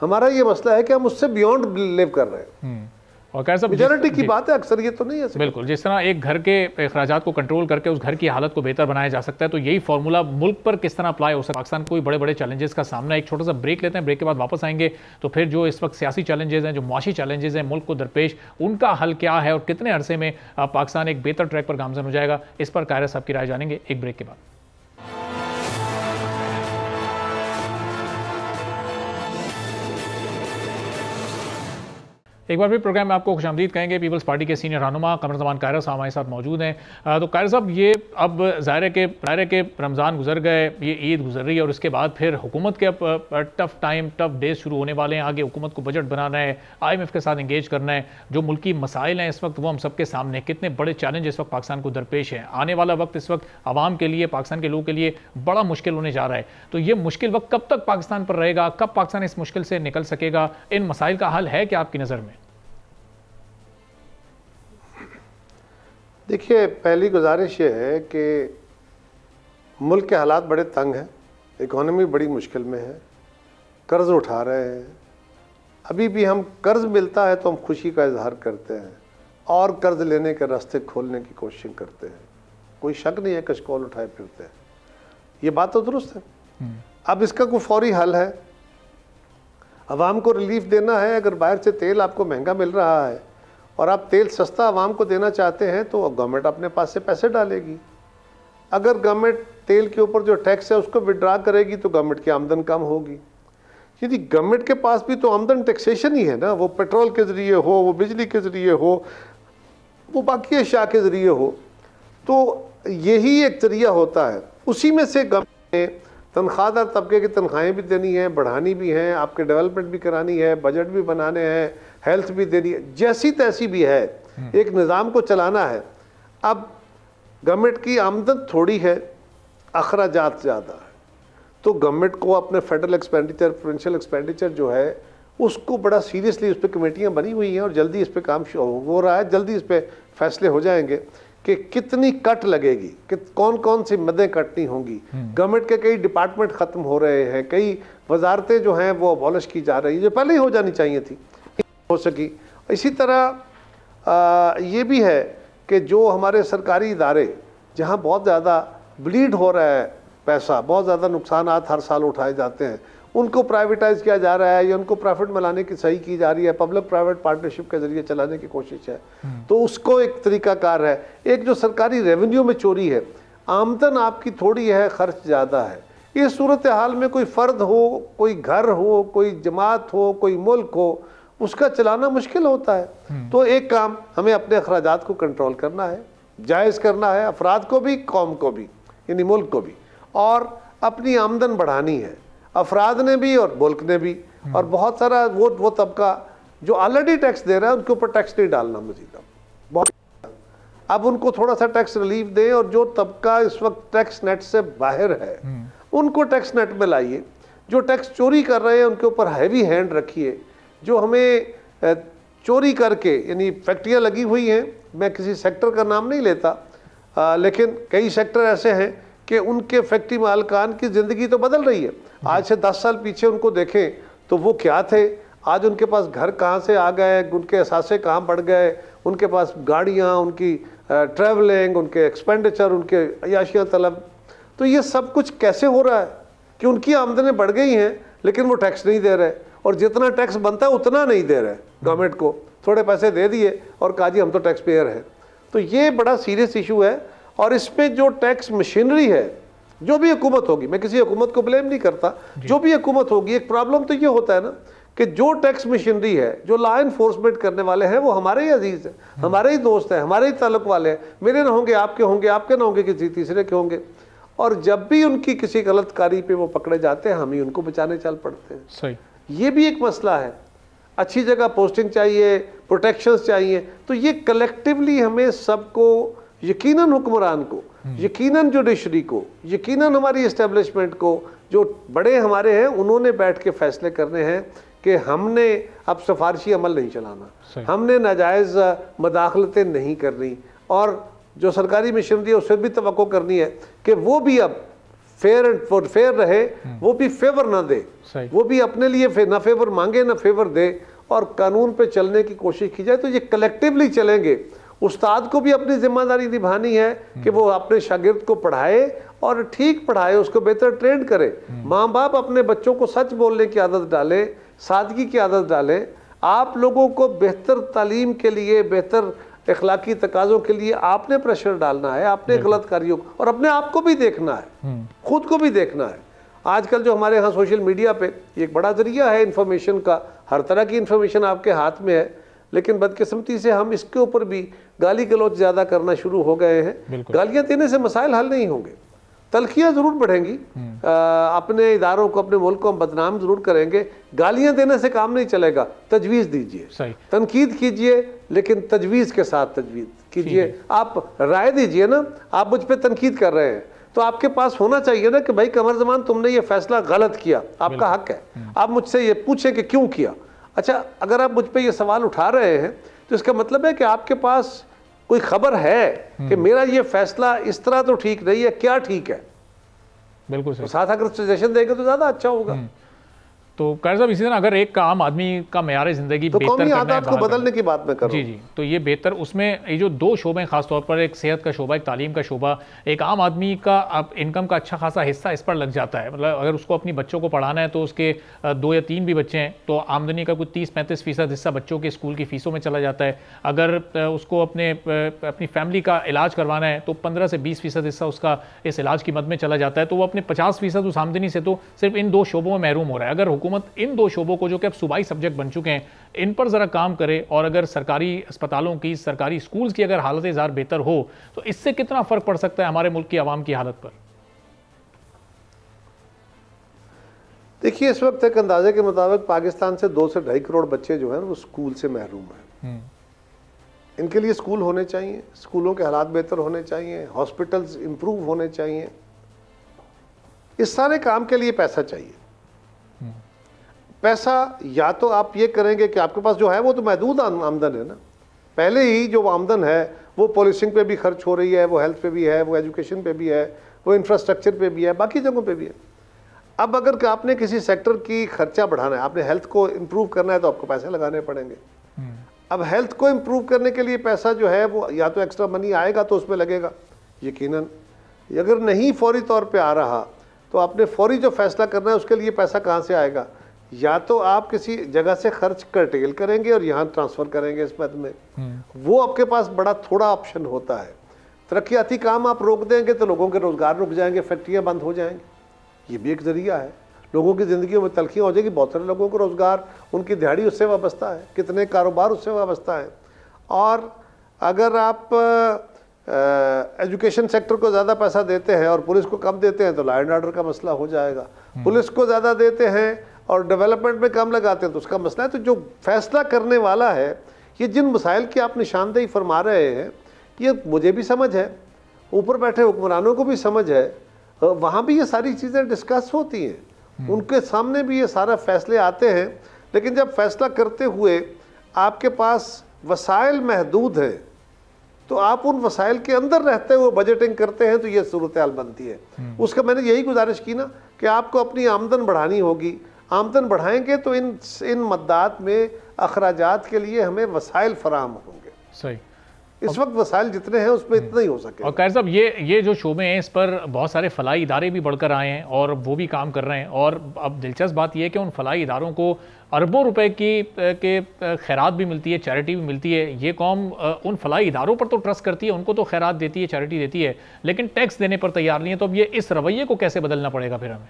हमारा ये मसला है कि हम उससे बियॉन्ड लिव कर रहे हैं।
और कैसा
मेजॉरिटी की बात है, अक्सर ये तो नहीं है।
बिल्कुल, जिस तरह एक घर के अखराजात को कंट्रोल करके उस घर की हालत को बेहतर बनाया जा सकता है, तो यही फार्मूला मुल्क पर किस तरह अप्लाई हो सकता है। पाकिस्तान कोई बड़े बड़े चैलेंजेस का सामना। एक छोटा सा ब्रेक लेते हैं, ब्रेक के बाद वापस आएंगे तो फिर जो इस वक्त सियासी चैलेंजेस हैं, जो मुआशी चैलेंजेस हैं मुल्क को दरपेश, उनका हल क्या है और कितने अरसे में पाकिस्तान एक बेहतर ट्रैक पर गामजन हो जाएगा, इस पर कायरा साहब की राय जानेंगे एक ब्रेक के बाद। एक बार फिर प्रोग्राम में आपको खुशामदीद कहेंगे। पीपल्स पार्टी के सीनियर रहनुमा कमरज़मान कायरा साहब हमारे साथ मौजूद हैं। तो कायरा साहब, ये अब ज़ाहिर है कि रमज़ान गुजर गए, ये ईद गुजर रही है और उसके बाद फिर हुकूमत के टफ डेज शुरू होने वाले हैं। आगे हुकूमत को बजट बनाना है, IMF के साथ इंगेज करना है, जो मुल्की मसाइल हैं इस वक्त वो हम सबके सामने, कितने बड़े चैलेंज इस वक्त पाकिस्तान को दरपेश हैं। आने वाला वक्त इस वक्त आवाम के लिए, पाकिस्तान के लोगों के लिए बड़ा मुश्किल होने जा रहा है। तो ये मुश्किल वक्त कब तक पाकिस्तान पर रहेगा, कब पाकिस्तान इस मुश्किल से निकल सकेगा, इन मसाइल का हल है क्या आपकी नज़र में?
देखिए, पहली गुजारिश ये है कि मुल्क के हालात बड़े तंग हैं, इकॉनमी बड़ी मुश्किल में है, कर्ज़ उठा रहे हैं। अभी भी हम कर्ज़ मिलता है तो हम खुशी का इजहार करते हैं और कर्ज़ लेने के रास्ते खोलने की कोशिश करते हैं। कोई शक नहीं है, कशकोल उठाए फिरते हैं, ये बात तो दुरुस्त है। अब इसका कोई फौरी हल है, आवाम को रिलीफ देना है। अगर बाहर से तेल आपको महंगा मिल रहा है और आप तेल सस्ता आवाम को देना चाहते हैं तो गवर्नमेंट अपने पास से पैसे डालेगी। अगर गवर्नमेंट तेल के ऊपर जो टैक्स है उसको विड्रा करेगी तो गवर्नमेंट की आमदन कम होगी। यदि गवर्नमेंट के पास भी तो आमदन टैक्सेशन ही है ना, वो पेट्रोल के ज़रिए हो, वो बिजली के ज़रिए हो, वो बाकी अशिया के ज़रिए हो, तो यही एक ज़रिया होता है। उसी में से गवर्नमेंट ने तनख्वाहदार तबके की तनख्वाहें भी देनी है, बढ़ानी भी हैं, आपके डेवलपमेंट भी करानी है, बजट भी बनाने हैं, हेल्थ भी देनी है, जैसी तैसी भी है, एक निज़ाम को चलाना है। अब गवर्नमेंट की आमदन थोड़ी है, अखराजात ज़्यादा है, तो गवर्नमेंट को अपने फेडरल एक्सपेंडिचर, प्रोविंशियल एक्सपेंडिचर जो है उसको बड़ा सीरियसली, उस पर कमेटियाँ बनी हुई हैं और जल्दी इस पर काम हो रहा है, जल्दी इस पर फैसले हो जाएंगे कि कितनी कट लगेगी, कि कौन कौन सी मदें कटनी होंगी। गवर्नमेंट के कई डिपार्टमेंट ख़त्म हो रहे हैं, कई वजारतें जो हैं वो अबॉलिश की जा रही है, जो पहले ही हो जानी चाहिए थी, हो सकी। इसी तरह ये भी है कि जो हमारे सरकारी इदारे जहाँ बहुत ज़्यादा ब्लीड हो रहा है पैसा, बहुत ज़्यादा नुकसानात हर साल उठाए जाते हैं, उनको प्राइवेटाइज किया जा रहा है या उनको प्रॉफिट मिलाने की सही की जा रही है, पब्लिक प्राइवेट पार्टनरशिप के जरिए चलाने की कोशिश है, तो उसको एक तरीकाकार है। एक जो सरकारी रेवेन्यू में चोरी है, आमदन आपकी थोड़ी है, खर्च ज़्यादा है। इस सूरत हाल में कोई फ़र्द हो, कोई घर हो, कोई जमात हो, कोई मुल्क हो, उसका चलाना मुश्किल होता है। तो एक काम हमें अपने अखराजात को कंट्रोल करना है, जायज़ करना है, अफराद को भी, कौम को भी, यानी मुल्क को भी, और अपनी आमदन बढ़ानी है, अफराद ने भी और मुल्क ने भी। और बहुत सारा वो तबका जो ऑलरेडी टैक्स दे रहा है उनके ऊपर टैक्स नहीं डालना मजीद, बहुत अब उनको थोड़ा सा टैक्स रिलीफ दें, और जो तबका इस वक्त टैक्स नेट से बाहर है उनको टैक्स नेट में लाइए। जो टैक्स चोरी कर रहे हैं उनके ऊपर हैवी हैंड रखिए। जो हमें चोरी करके, यानी फैक्ट्रियाँ लगी हुई हैं, मैं किसी सेक्टर का नाम नहीं लेता, लेकिन कई सेक्टर ऐसे हैं कि उनके फैक्ट्री मालकान की ज़िंदगी तो बदल रही है। आज से 10 साल पीछे उनको देखें तो वो क्या थे, आज उनके पास घर कहाँ से आ गए, उनके असासे कहाँ बढ़ गए, उनके पास गाड़ियाँ, उनकी ट्रैवलिंग, उनके एक्सपेंडिचर, उनके अयाशियाँ तलब। तो ये सब कुछ कैसे हो रहा है कि उनकी आमदनें बढ़ गई हैं लेकिन वो टैक्स नहीं दे रहे, और जितना टैक्स बनता है उतना नहीं दे रहे गवर्नमेंट को। थोड़े पैसे दे दिए और कहा जी हम तो टैक्स पेयर हैं। तो ये बड़ा सीरियस इशू है। और इसमें जो टैक्स मशीनरी है, जो भी हुकूमत होगी, मैं किसी हुकूमत को ब्लेम नहीं करता, जो भी हुकूमत होगी, एक प्रॉब्लम तो ये होता है ना कि जो टैक्स मशीनरी है, जो लॉ इन्फोर्समेंट करने वाले हैं, वो हमारे ही अजीज हैं, हमारे ही दोस्त हैं, हमारे ही ताल्लुक वाले हैं। मेरे ना होंगे, आपके होंगे, आपके ना होंगे, किसी तीसरे के होंगे। और जब भी उनकी किसी गलतकारी पे वो पकड़े जाते हैं, हम ही उनको बचाने चल पड़ते हैं।
सही, ये
भी एक मसला है। अच्छी जगह पोस्टिंग चाहिए, प्रोटेक्शंस चाहिए, तो ये कलेक्टिवली हमें सबको, यकीनन हुक्मरान को, यकीनन जुडिशरी को, यकीनन हमारी इस्टेब्लिशमेंट को, जो बड़े हमारे हैं, उन्होंने बैठ के फैसले करने हैं कि हमने अब सिफारशी अमल नहीं चलाना, हमने नाजायज़ मदाखलतें नहीं करनी, और जो सरकारी मशीनरी है उससे भी तवक्को करनी है कि वो भी अब फेयर एंड फॉर फेयर रहे, वो भी फेवर ना दे, वो भी अपने लिए ना फेवर मांगे ना फेवर दे, और कानून पे चलने की कोशिश की जाए। तो ये कलेक्टिवली चलेंगे। उस्ताद को भी अपनी जिम्मेदारी निभानी है कि वो अपने शागिर्द को पढ़ाए और ठीक पढ़ाए, उसको बेहतर ट्रेन करे। माँ बाप अपने बच्चों को सच बोलने की आदत डालें, सादगी की आदत डालें। आप लोगों को बेहतर तालीम के लिए, बेहतर इखलाकी तकाज़ों के लिए आपने प्रेशर डालना है, आपने गलत कार्यों को, और अपने आप को भी देखना है, खुद को भी देखना है। आजकल जो हमारे यहाँ सोशल मीडिया पे एक बड़ा जरिया है इन्फॉर्मेशन का, हर तरह की इन्फॉर्मेशन आपके हाथ में है, लेकिन बदकिस्मती से हम इसके ऊपर भी गाली गलौज ज़्यादा करना शुरू हो गए हैं। गालियाँ देने से मसाइल हल नहीं होंगे, तलखियाँ ज़रूर बढ़ेंगी, अपने इदारों को, अपने मुल्क को हम बदनाम ज़रूर करेंगे। गालियाँ देने से काम नहीं चलेगा, तजवीज़ दीजिए, तनकीद कीजिए, लेकिन तजवीज़ के साथ तजवीज़ कीजिए। आप राय दीजिए ना, आप मुझ पर तनकीद कर रहे हैं तो आपके पास होना चाहिए ना कि भाई कमर ज़मान तुमने ये फैसला गलत किया, आपका हक है, आप मुझसे ये पूछें कि क्यों किया। अच्छा, अगर आप मुझ पर ये सवाल उठा रहे हैं तो इसका मतलब है कि आपके पास कोई खबर है कि मेरा ये फैसला इस तरह तो ठीक नहीं है, क्या ठीक है।
बिल्कुल सही।
साथ अगर सजेशन देंगे तो ज़्यादा अच्छा होगा।
तो कायर साहब, इसी तरह अगर एक आम आदमी का मेयार ज़िंदगी तो बेहतर करना है,
को बदलने की बात मैं कर रहा हूं।
जी, तो ये बेहतर, उसमें ये जो दो शोबे खासतौर पर, एक सेहत का शोबा, एक तालीम का शोबा, एक आम आदमी का अब इनकम का अच्छा खासा हिस्सा इस पर लग जाता है। मतलब अगर उसको अपनी बच्चों को पढ़ाना है तो उसके 2 या 3 भी बच्चे हैं तो आमदनी का कुछ 30-35% हिस्सा बच्चों के स्कूल की फ़ीसों में चला जाता है। अगर उसको अपनी फैमिली का इलाज करवाना है तो 15 से 20% हिस्सा उसका इस इलाज की मद में चला जाता है। तो वो अपने 50% उस आमदनी से तो सिर्फ इन 2 शोबों में महरूम हो रहा है। अगर हुकूमत इन 2 शोबों को, जो कि अब सूबाई सब्जेक्ट बन चुके हैं, इन पर ज़रा काम करे, और अगर सरकारी अस्पतालों की, सरकारी स्कूल्स की अगर हालत ज़ार बेहतर हो तो इससे कितना फ़र्क पड़ सकता है हमारे मुल्क की आवाम की हालत पर?
देखिए, इस वक्त एक अंदाजे के मुताबिक पाकिस्तान से 2 से 2.5 करोड़ बच्चे जो हैं वो स्कूल से महरूम हैं। इनके लिए स्कूल होने चाहिए, स्कूलों के हालात बेहतर होने चाहिए, हॉस्पिटल्स इंप्रूव होने चाहिए। इस सारे काम के लिए पैसा चाहिए। पैसा या तो आप ये करेंगे कि आपके पास जो है वो तो महदूद आमदन है ना, पहले ही जो आमदन है वो पॉलिसिंग पे भी खर्च हो रही है, वो हेल्थ पे भी है, वो एजुकेशन पे भी है, वो इंफ्रास्ट्रक्चर पे भी है, बाकी जगहों पे भी है। अब अगर आपने किसी सेक्टर की खर्चा बढ़ाना है, आपने हेल्थ को इम्प्रूव करना है तो आपको पैसे लगाने पड़ेंगे। अब हेल्थ को इम्प्रूव करने के लिए पैसा जो है वो या तो एक्स्ट्रा मनी आएगा तो उसमें लगेगा यकीनन, अगर नहीं फौरी तौर पर आ रहा तो आपने फौरी जो फैसला करना है उसके लिए पैसा कहाँ से आएगा? या तो आप किसी जगह से खर्च कर्टेल करेंगे और यहाँ ट्रांसफ़र करेंगे इस मद में, वो आपके पास बड़ा थोड़ा ऑप्शन होता है। तरक्याती काम आप रोक देंगे तो लोगों के रोज़गार रुक जाएंगे, फैक्ट्रियाँ बंद हो जाएंगी, ये भी एक ज़रिया है। लोगों की ज़िंदगी में तलखियाँ हो जाएगी, बहुत सारे लोगों को रोज़गार, उनकी दिहाड़ी उससे वाबस्ता है, कितने कारोबार उससे वाबस्ता है। और अगर आप एजुकेशन सेक्टर को ज़्यादा पैसा देते हैं और पुलिस को कम देते हैं तो लॉ एंड ऑर्डर का मसला हो जाएगा। पुलिस को ज़्यादा देते हैं और डेवलपमेंट में कम लगाते हैं तो उसका मसला है। तो जो फैसला करने वाला है, ये जिन मसाइल की आप निशानदेही फरमा रहे हैं, ये मुझे भी समझ है, ऊपर बैठे हुक्मरानों को भी समझ है, वहाँ भी ये सारी चीज़ें डिस्कस होती हैं, उनके सामने भी ये सारा फैसले आते हैं। लेकिन जब फैसला करते हुए आपके पास वसाइल महदूद हैं तो आप उन वसाइल के अंदर रहते हुए बजटिंग करते हैं तो ये सूरत हाल बनती है। उसका मैंने यही गुजारिश की ना कि आपको अपनी आमदन बढ़ानी होगी, आमदन बढ़ाएंगे तो इन मद्दात में अखराजात के लिए हमें वसाइल फराहम होंगे।
सही,
इस वक्त वसाइल जितने हैं उसमें इतना ही हो सके।
और कायर साहब ये जो शोबे हैं इस पर बहुत सारे फलाई इदारे भी बढ़कर आए हैं और वो भी काम कर रहे हैं, और अब दिलचस्प बात यह है कि उन फलाई इदारों को अरबों रुपए के खैरात भी मिलती है, चैरिटी भी मिलती है। ये कौम उन फलाई इदारों पर तो ट्रस्ट करती है, उनको तो खैरात देती है, चैरिटी देती है, लेकिन टैक्स देने पर तैयार नहीं है। तो अब ये इस रवैये को कैसे बदलना पड़ेगा फिर हमें?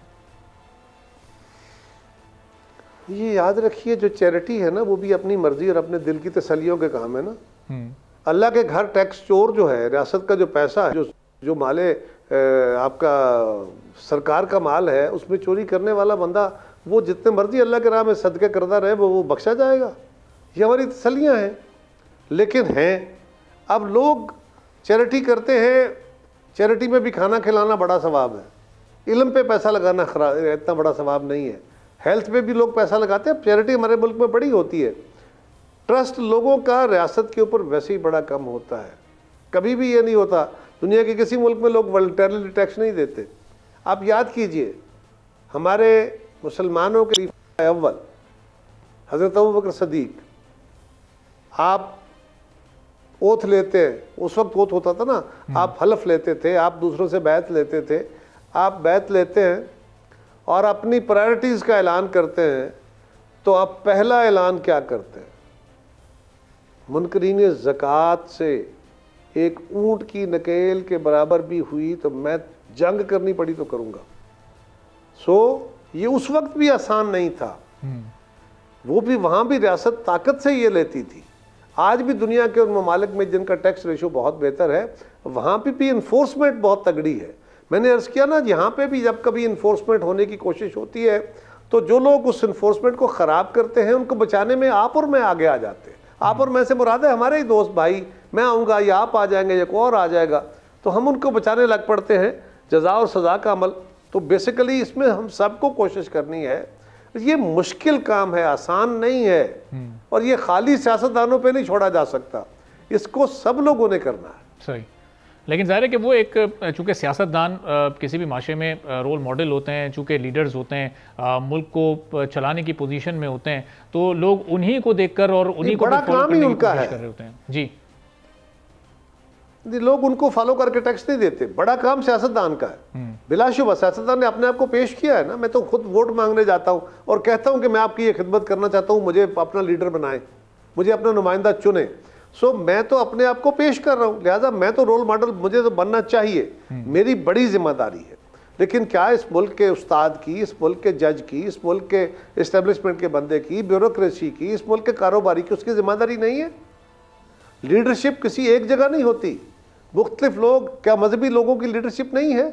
ये याद रखिए, जो चैरिटी है ना वो भी अपनी मर्जी और अपने दिल की तसल्लियों के काम है ना। अल्लाह के घर टैक्स चोर जो है, रियासत का जो पैसा है, जो माले आपका सरकार का माल है, उसमें चोरी करने वाला बंदा वो जितने मर्जी अल्लाह के राह में सदके करता रहे वो बख्शा जाएगा। ये हमारी तसल्लियाँ हैं। लेकिन हैं, अब लोग चैरिटी करते हैं, चैरिटी में भी खाना खिलाना बड़ा सवाब है, इल्म पे पैसा लगाना इतना बड़ा सवाब नहीं है, हेल्थ पे भी लोग पैसा लगाते हैं। चैरिटी हमारे मुल्क में बड़ी होती है। ट्रस्ट लोगों का रियासत के ऊपर वैसे ही बड़ा कम होता है। कभी भी ये नहीं होता, दुनिया के किसी मुल्क में लोग वॉलंटरली टैक्स नहीं देते। आप याद कीजिए, हमारे मुसलमानों के खलीफा अव्वल हज़रत अबू बकर सदीक, आप ओथ लेते हैं, उस वक्त ओथ होता था ना, आप हलफ लेते थे, आप दूसरों से बैत लेते थे, आप बैत लेते हैं और अपनी प्रायोरिटीज़ का ऐलान करते हैं, तो आप पहला ऐलान क्या करते हैं? मुनकरीन ज़कात से एक ऊंट की नकेल के बराबर भी हुई तो मैं जंग करनी पड़ी तो करूँगा। ये उस वक्त भी आसान नहीं था, वो भी वहाँ भी रियासत ताकत से ये लेती थी। आज भी दुनिया के उन ममालिक में जिनका टैक्स रेशो बहुत बेहतर है, वहाँ पे भी इन्फोर्समेंट बहुत तगड़ी है। मैंने अर्ज़ किया ना, यहाँ पे भी जब कभी इन्फोर्समेंट होने की कोशिश होती है तो जो लोग उस इन्फोर्समेंट को ख़राब करते हैं उनको बचाने में आप और मैं आगे आ जाते हैं। आप और मैं से मुराद है हमारे ही दोस्त भाई, मैं आऊँगा या आप आ जाएंगे या कोई और आ जाएगा, तो हम उनको बचाने लग पड़ते हैं। जज़ा और सज़ा का अमल, तो बेसिकली इसमें हम सबको कोशिश करनी है। ये मुश्किल काम है, आसान नहीं है, और ये खाली सियासतदानों पे नहीं छोड़ा जा सकता, इसको सब लोगों ने करना है।
सही, लेकिन ज़ाहिर है कि वो एक, चूँकि सियासतदान किसी भी माशरे में रोल मॉडल होते हैं, चूँकि लीडर्स होते हैं, मुल्क को चलाने की पोजीशन में होते हैं, तो लोग उन्हीं को देखकर और उन्हीं को
बड़ा काम ही उनका है।
कर रहे होते हैं। जी,
लोग उनको फॉलो करके टैक्स नहीं देते, बड़ा काम सियासतदान का है। बिलाशुबा सियासतदान ने अपने आप को पेश किया है ना। मैं तो खुद वोट मांगने जाता हूँ और कहता हूँ कि मैं आपकी ये खिदमत करना चाहता हूँ, मुझे अपना लीडर बनाएं, मुझे अपना नुमाइंदा चुने। मैं तो अपने आप को पेश कर रहा हूँ, लिहाजा मैं तो रोल मॉडल मुझे तो बनना चाहिए, मेरी बड़ी जिम्मेदारी है। लेकिन क्या इस मुल्क के उस्ताद की, इस मुल्क के जज की, इस मुल्क के इस्टेब्लिशमेंट के बंदे की, ब्यूरोक्रेसी की, इस मुल्क के कारोबारी की उसकी जिम्मेदारी नहीं है? लीडरशिप किसी एक जगह नहीं होती, मुख्तलिफ लोग, क्या मजहबी लोगों की लीडरशिप नहीं है?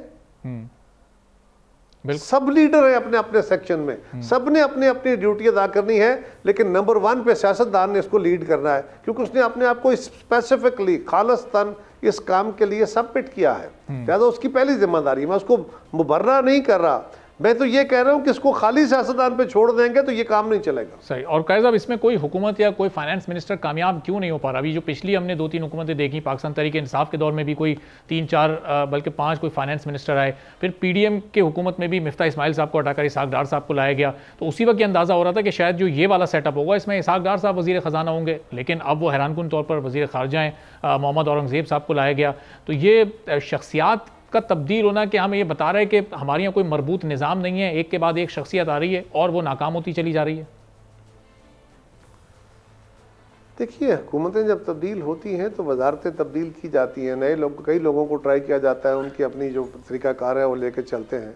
सब लीडर है अपने अपने सेक्शन में, सब ने अपनी अपनी ड्यूटी अदा करनी है, लेकिन नंबर 1 पे सियासतदान ने इसको लीड करना है, क्योंकि उसने अपने आप को स्पेसिफिकली खालिस्तन इस काम के लिए सबमिट किया है। लिहाजा उसकी पहली जिम्मेदारी, मैं उसको मुबर्रा नहीं कर रहा, मैं तो ये कह रहा हूँ कि इसको खाली सियासतदान पे छोड़ देंगे तो ये काम नहीं चलेगा।
सही। और कायर साहब, इसमें कोई हुकूमत या कोई फाइनेंस मिनिस्टर कामयाब क्यों नहीं हो पा रहा? अभी जो पिछली हमने 2-3 हुकूमतें देखी, पाकिस्तान तहरीक इंसाफ के दौर में भी कोई 3-4 बल्कि 5 कोई फाइनेंस मिनिस्टर आए, फिर PDM के हुकूमत में भी मिफ्ता इस्माइल साहब को हटाकर इसाक डार साहब को लाया गया, तो उसी वक्त ये अंदाज़ा हो रहा था कि शायद जो ये वाला सेटअप होगा इसमें इसाक डार साहब वज़ीर ख़जाना होंगे, लेकिन अब वो हैरानकुन तौर पर वज़ीर ख़ारजा हैं, मोहम्मद औरंगज़ेब साहब को लाया गया। तो ये शख्सियात का तब्दील होना कि हमें ये बता रहा है कि हमारे यहाँ कोई मरबूत निज़ाम नहीं है, एक के बाद एक शख्सियत आ रही है और वो नाकाम होती चली जा रही है।
देखिए, हुकूमतें जब तब्दील होती हैं तो वजारतें तब्दील की जाती हैं, नए लोग, कई लोगों को ट्राई किया जाता है, उनकी अपनी जो तरीक़ाकार है वो लेके चलते हैं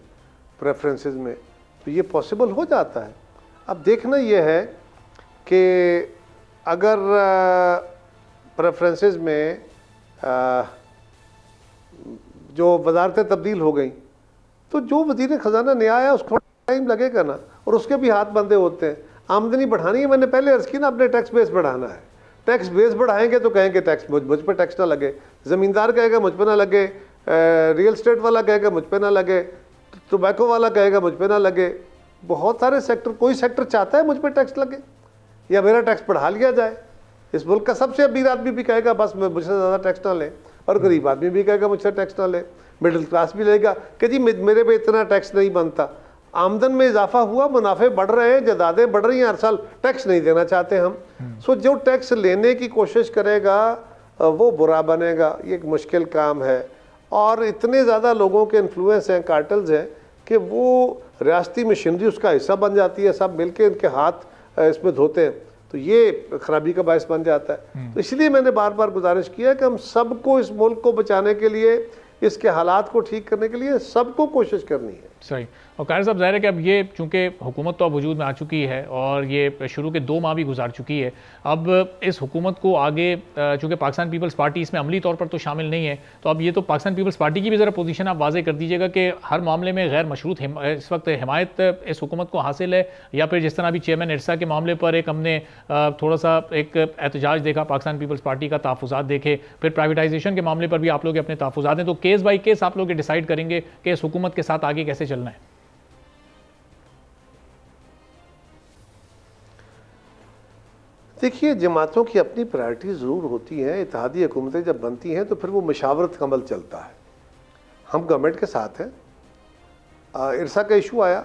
प्रेफरेंसेस में, तो ये पॉसिबल हो जाता है। अब देखना ये है कि अगर प्रेफरेंसेस में जो वजारतें तब्दील हो गई तो जो वज़ीर ख़जाना नया आया उसको टाइम लगेगा ना, और उसके भी हाथ बंधे होते हैं। आमदनी बढ़ानी है, मैंने पहले अर्ज़ की ना, अपने टैक्स बेस बढ़ाना है। टैक्स बेस बढ़ाएंगे तो कहेंगे टैक्स मुझ पर टैक्स ना लगे, ज़मींदार कहेगा मुझ पर ना लगे, रियल स्टेट वाला कहेगा मुझ पर ना लगे, टोबैको वाला कहेगा मुझ पर ना लगे। बहुत सारे सेक्टर, कोई सेक्टर चाहता है मुझ पर टैक्स लगे या मेरा टैक्स बढ़ा लिया जाए, इस मुल्क का सबसे अमीर आदमी भी कहेगा बस मुझसे ज़्यादा टैक्स ना ले, और गरीब आदमी भी कहेगा मुझसे टैक्स ना ले, मिडिल क्लास भी लेगा कि जी मेरे पे इतना टैक्स नहीं बनता। आमदन में इजाफा हुआ, मुनाफे बढ़ रहे हैं, जायदादें बढ़ रही हैं, हर साल टैक्स नहीं देना चाहते हम। सो जो टैक्स लेने की कोशिश करेगा वो बुरा बनेगा, ये एक मुश्किल काम है। और इतने ज़्यादा लोगों के इन्फ्लुएंस हैं, कार्टल्स हैं कि वो रियासती मशीनरी उसका हिस्सा बन जाती है, सब मिलके इनके हाथ इसमें धोते हैं, तो ये खराबी का बायस बन जाता है। तो इसलिए मैंने बार बार गुजारिश किया कि हम सबको इस मुल्क को बचाने के लिए, इसके हालात को ठीक करने के लिए सबको कोशिश करनी है।
सही। और क़ारी साहब, ज़ाहिर है कि अब ये चूँकि हुकूमत तो अब वजूद में आ चुकी है और ये शुरू के 2 माह भी गुजार चुकी है, अब इस हुकूमत को आगे चूँकि पाकिस्तान पीपल्स पार्टी इसमें अमली तौर पर तो शामिल नहीं है, तो अब ये तो पाकिस्तान पीपल्स पार्टी की भी ज़रा पोजीशन आप वाज़े कर दीजिएगा कि हर मामले में गैर मशरूत इस वक्त हिमायत इस हुकूमत को हासिल है, या फिर जिस तरह अभी चेयरमैन इरसा के मामले पर एक हमने थोड़ा सा एक एहतजाज देखा पाकिस्तान पीपल्स पार्टी का, तहफ़्फ़ुज़ात देखे, फिर प्राइवेटाइजेशन के मामले पर भी आप लोग अपने तहफ़्फ़ुज़ात हैं, तो केस बाई केस आप लोग डिसाइड करेंगे कि इस हुकूमत के साथ आगे कैसे चलना है?
देखिए, जमातों की अपनी प्रायोरिटी ज़रूर होती हैं। इत्तेहादी हुकूमतें जब बनती हैं तो फिर वो मशावरत का अमल चलता है। हम गवर्नमेंट के साथ हैं। इरसा का इशू आया,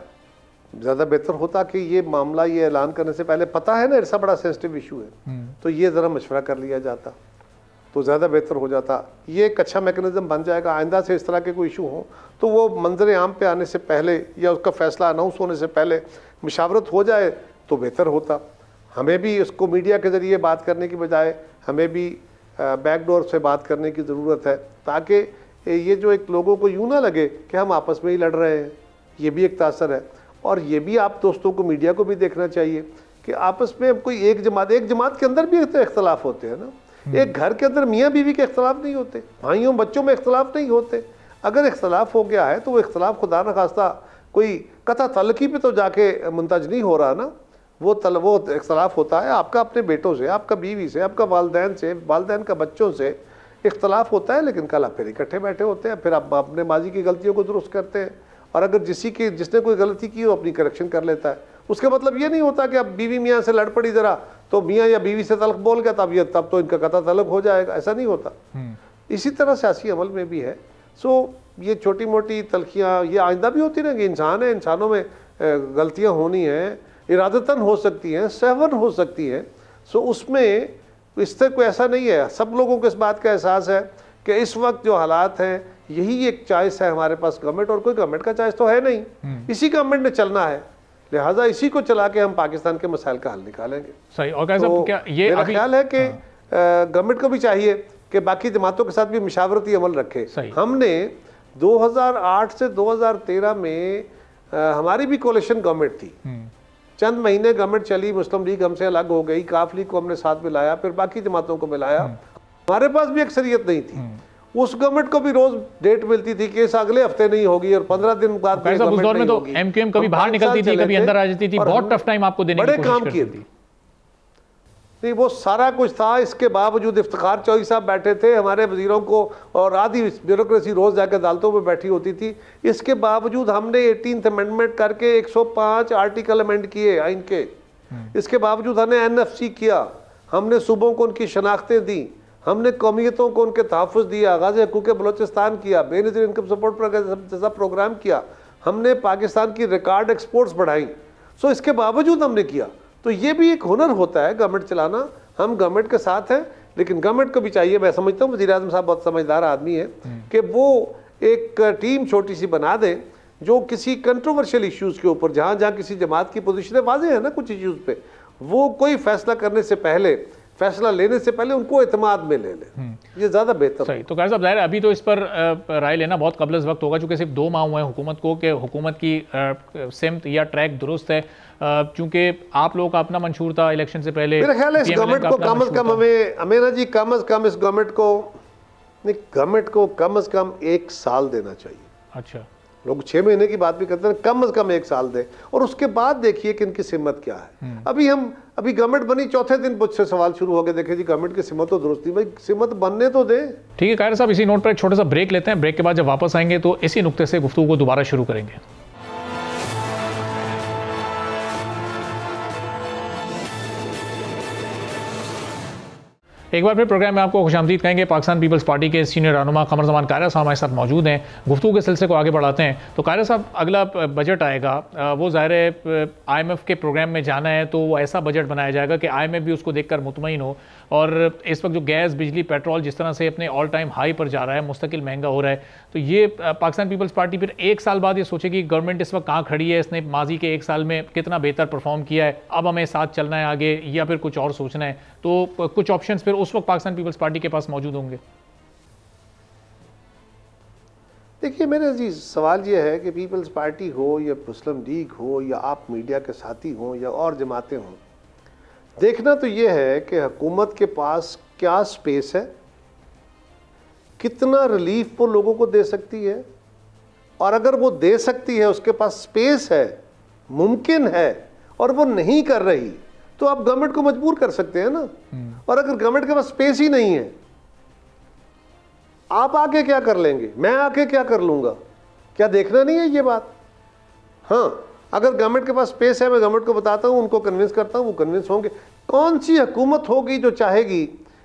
ज़्यादा बेहतर होता कि ये मामला ये ऐलान करने से पहले, पता है ना इरसा बड़ा सेंसिटिव इशू है, तो ये ज़रा मशवरा कर लिया जाता तो ज़्यादा बेहतर हो जाता। ये एक अच्छा मैकेनिज़्म बन जाएगा। आइंदा से इस तरह के कोई इशू हो तो वो मंजर आम पे आने से पहले या उसका फ़ैसला अनाउंस होने से पहले मशावरत हो जाए तो बेहतर होता। हमें भी इसको मीडिया के ज़रिए बात करने की बजाय हमें भी बैकडोर से बात करने की ज़रूरत है, ताकि ये जो एक लोगों को यूँ ना लगे कि हम आपस में ही लड़ रहे हैं। ये भी एक तासर है। और ये भी आप दोस्तों को, मीडिया को भी देखना चाहिए कि आपस में कोई एक जमात के अंदर भी तो इख्तलाफ होते हैं ना। एक घर के अंदर मियाँ बीवी के इख्तलाफ नहीं होते, भाइयों बच्चों में इख्तलाफ नहीं होते। अगर इख्तलाफ हो गया है तो वो इख्तलाफ खुदा न खास्ता कोई कता तलकी पे तो जाके मुंतज नहीं हो रहा ना। वो इख्तलाफ होता है आपका अपने बेटों से, आपका बीवी से, आपका वालदैन से, वालदैन का बच्चों से इख्तलाफ होता है, लेकिन कल आप फिर इकट्ठे बैठे होते हैं, फिर आप अपने माजी की गलतियों को दुरुस्त करते हैं। और अगर जिसने कोई गलती की हो अपनी करेक्शन कर लेता है। उसका मतलब ये नहीं होता कि अब बीवी मियाँ से लड़ पड़ी ज़रा तो मियाँ या बीवी से तलक बोल गया तब तो इनका कता तलक हो जाएगा, ऐसा नहीं होता। इसी तरह सियासी अमल में भी है। सो ये छोटी मोटी तलखियाँ ये आइंदा भी होती रहेंगी। इंसान है, इंसानों में गलतियाँ होनी हैं, इरादतन हो सकती हैं, सहवन हो सकती हैं। सो उसमें इससे कोई ऐसा नहीं है। सब लोगों को इस बात का एहसास है कि इस वक्त जो हालात हैं यही एक चॉइस है हमारे पास गवर्नमेंट, और कोई गवर्नमेंट का चॉइस तो है नहीं। इसी गवर्नमेंट ने चलना है, लिहाजा इसी को चला के हम पाकिस्तान के मसाइल का हल निकालेंगे।
सही। और तो क्या ये
मेरा ख्याल है कि गवर्नमेंट को भी चाहिए कि बाकी जमातों के साथ भी मशावरती अमल रखे। हमने 2008 से 2013 में हमारी भी कोalition गवर्नमेंट थी। चंद महीने गवर्नमेंट चली, मुस्लिम लीग हमसे अलग हो गई, काफ लीग को हमने साथ मिलाया, फिर बाकी जमातों को मिलाया। हमारे पास भी अक्सरियत नहीं थी। उस गवर्नमेंट को भी रोज डेट मिलती थी कि इस अगले हफ्ते नहीं होगी और 15 दिन बाद
उस दौर में तो एमक्यूएम कभी बाहर निकलती थी, कभी अंदर आ जाती थी, बहुत टफ टाइम आपको देने की कोशिश करती थी। बड़े काम किए
नहीं, वो सारा कुछ था। इसके बावजूद इफ्तिखार चौधरी साहब बैठे थे, हमारे वजीरों को, और आधी ब्यूरोक्रेसी रोज जाकर अदालतों में बैठी होती थी। इसके बावजूद हमने 18th अमेंडमेंट करके 105 आर्टिकल अमेंड किए आइन के। इसके बावजूद हमने NFC किया, हमने सूबों को उनकी शनाख्तें दी, हमने कौमियतों को उनके तहफ़्फ़ुज़ दिया, गाज़ी हकूक़ बलोचिस्तान किया, बेनज़ीर इनकम सपोर्ट जैसा प्रोग्राम किया, हमने पाकिस्तान की रिकॉर्ड एक्सपोर्ट्स बढ़ाई। सो इसके बावजूद हमने किया। तो ये भी एक हुनर होता है गवर्नमेंट चलाना। हम गवर्नमेंट के साथ हैं, लेकिन गवर्नमेंट को भी चाहिए, मैं समझता हूँ वज़ीर आज़म साहब बहुत समझदार आदमी है, कि वो एक टीम छोटी सी बना दें जो किसी कंट्रोवर्शियल इश्यूज़ के ऊपर, जहाँ जहाँ किसी जमात की पोजीशनें वाज़ेह है ना कुछ इश्यूज़ पे, वो कोई फैसला करने से पहले, फैसला लेने से पहले उनको एतमाद में ले लें, ये ज़्यादा बेहतर।
सही। तो क़ारी साहब, ज़ाहिर है अभी तो इस पर राय लेना बहुत कबल वक्त होगा, चूँकि सिर्फ 2 माह हुए हैं हुकूमत को, कि हुकूमत की सिमत या ट्रैक दुरुस्त है। चूँकि आप लोगों का अपना मंशूर था इलेक्शन से पहले।
मेरा ख्याल है इस गवर्नमेंट को कम अज़ कम हमें ना जी, कम अज़ कम इस गवर्नमेंट को कम अज़ कम 1 साल देना चाहिए।
अच्छा,
लोग 6 महीने की बात भी करते हैं, कम से कम 1 साल दे, और उसके बाद देखिए कि इनकी सिमत क्या है। अभी गवर्नमेंट बनी, चौथे दिन मुझसे सवाल शुरू हो गए, देखिए जी गवर्नमेंट की सिमत तो दुरुस्त नहीं, भाई सिमत बनने तो दे।
ठीक है क़ारी साहब, इसी नोट पर एक छोटा सा ब्रेक लेते हैं। ब्रेक के बाद जब वापस आएंगे तो इसी नुक्ते से गुफ्तगू को दोबारा शुरू करेंगे। एक बार फिर प्रोग्राम में आपको खुशामदीद कहेंगे। पाकिस्तान पीपल्स पार्टी के सीनियर रहनुमा कमर ज़मान कायरा साहब हमारे साथ मौजूद हैं। गुफ्तगू के सिलसिले को आगे बढ़ाते हैं। तो कायरा साहब, अगला बजट आएगा, वो ज़ाहिर है IMF के प्रोग्राम में जाना है, तो वो ऐसा बजट बनाया जाएगा कि IMF भी उसको देखकर मुतमईन हो। और इस वक्त जो गैस, बिजली, पेट्रोल जिस तरह से अपने ऑल टाइम हाई पर जा रहा है, मुस्तकिल महंगा हो रहा है, तो ये पाकिस्तान पीपल्स पार्टी फिर एक साल बाद ये सोचेगी गवर्नमेंट इस वक्त कहाँ खड़ी है, इसने माजी के एक साल में कितना बेहतर परफॉर्म किया है, अब हमें साथ चलना है आगे, या फिर कुछ और सोचना है। तो कुछ ऑप्शंस फिर उस वक्त पाकिस्तान पीपल्स पार्टी के पास मौजूद होंगे।
देखिए मेरे अजीज, सवाल ये है कि पीपल्स पार्टी हो या मुस्लिम लीग हो या आप मीडिया के साथी हों या और जमातें हों, देखना तो ये है कि हुकूमत के पास क्या स्पेस है, कितना रिलीफ वो लोगों को दे सकती है, और अगर वो दे सकती है, उसके पास स्पेस है, मुमकिन है, और वो नहीं कर रही, तो आप गवर्नमेंट को मजबूर कर सकते हैं ना। और अगर गवर्नमेंट के पास स्पेस ही नहीं है, आप आके क्या कर लेंगे, मैं आके क्या कर लूंगा, क्या देखना नहीं है ये बात? हाँ, अगर गवर्नमेंट के पास स्पेस है, मैं गवर्नमेंट को बताता हूं, उनको कन्विंस करता हूं, वो कन्विंस होंगे। कौन सी हुकूमत होगी जो चाहेगी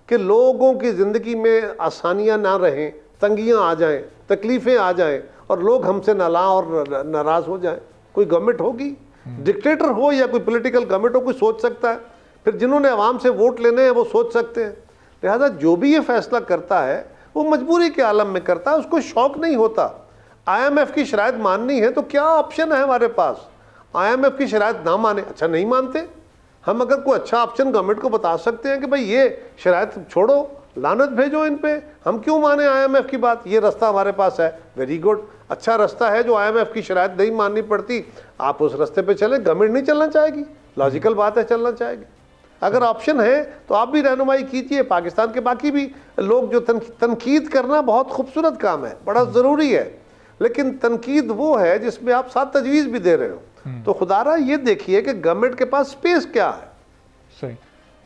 कि लोगों की जिंदगी में आसानियां ना रहें, तंगियां आ जाएं, तकलीफें आ जाएं और लोग हमसे नाला और नाराज हो जाएं? कोई गवर्नमेंट होगी? डिक्टेटर हो या कोई पॉलिटिकल गवर्नमेंट हो, कोई सोच सकता है? फिर जिन्होंने आवाम से वोट लेने हैं वो सोच सकते हैं। लिहाजा जो भी ये फैसला करता है वो मजबूरी के आलम में करता है, उसको शौक नहीं होता। IMF की शराइत माननी है तो क्या ऑप्शन है हमारे पास? IMF की शराइत ना माने, अच्छा नहीं मानते, हम अगर कोई अच्छा ऑप्शन गवर्नमेंट को बता सकते हैं कि भाई ये शराइत छोड़ो, लानत भेजो इन पे, हम क्यों माने IMF की बात? ये रास्ता हमारे पास है, वेरी गुड, अच्छा रास्ता है जो IMF की शराइत नहीं माननी पड़ती, आप उस रास्ते पे चले। गवर्नमेंट नहीं चलना चाहेगी, लॉजिकल बात है, चलना चाहेगी। अगर ऑप्शन है तो आप भी रहनुमाई कीजिए। पाकिस्तान के बाकी भी लोग, जो तनकीद करना बहुत खूबसूरत काम है, बड़ा ज़रूरी है, लेकिन तनकीद वो है जिसमें आप साथ तजवीज़ भी दे रहे हो। तो खुदारा ये देखिए कि गवर्नमेंट के पास स्पेस क्या है।
सही।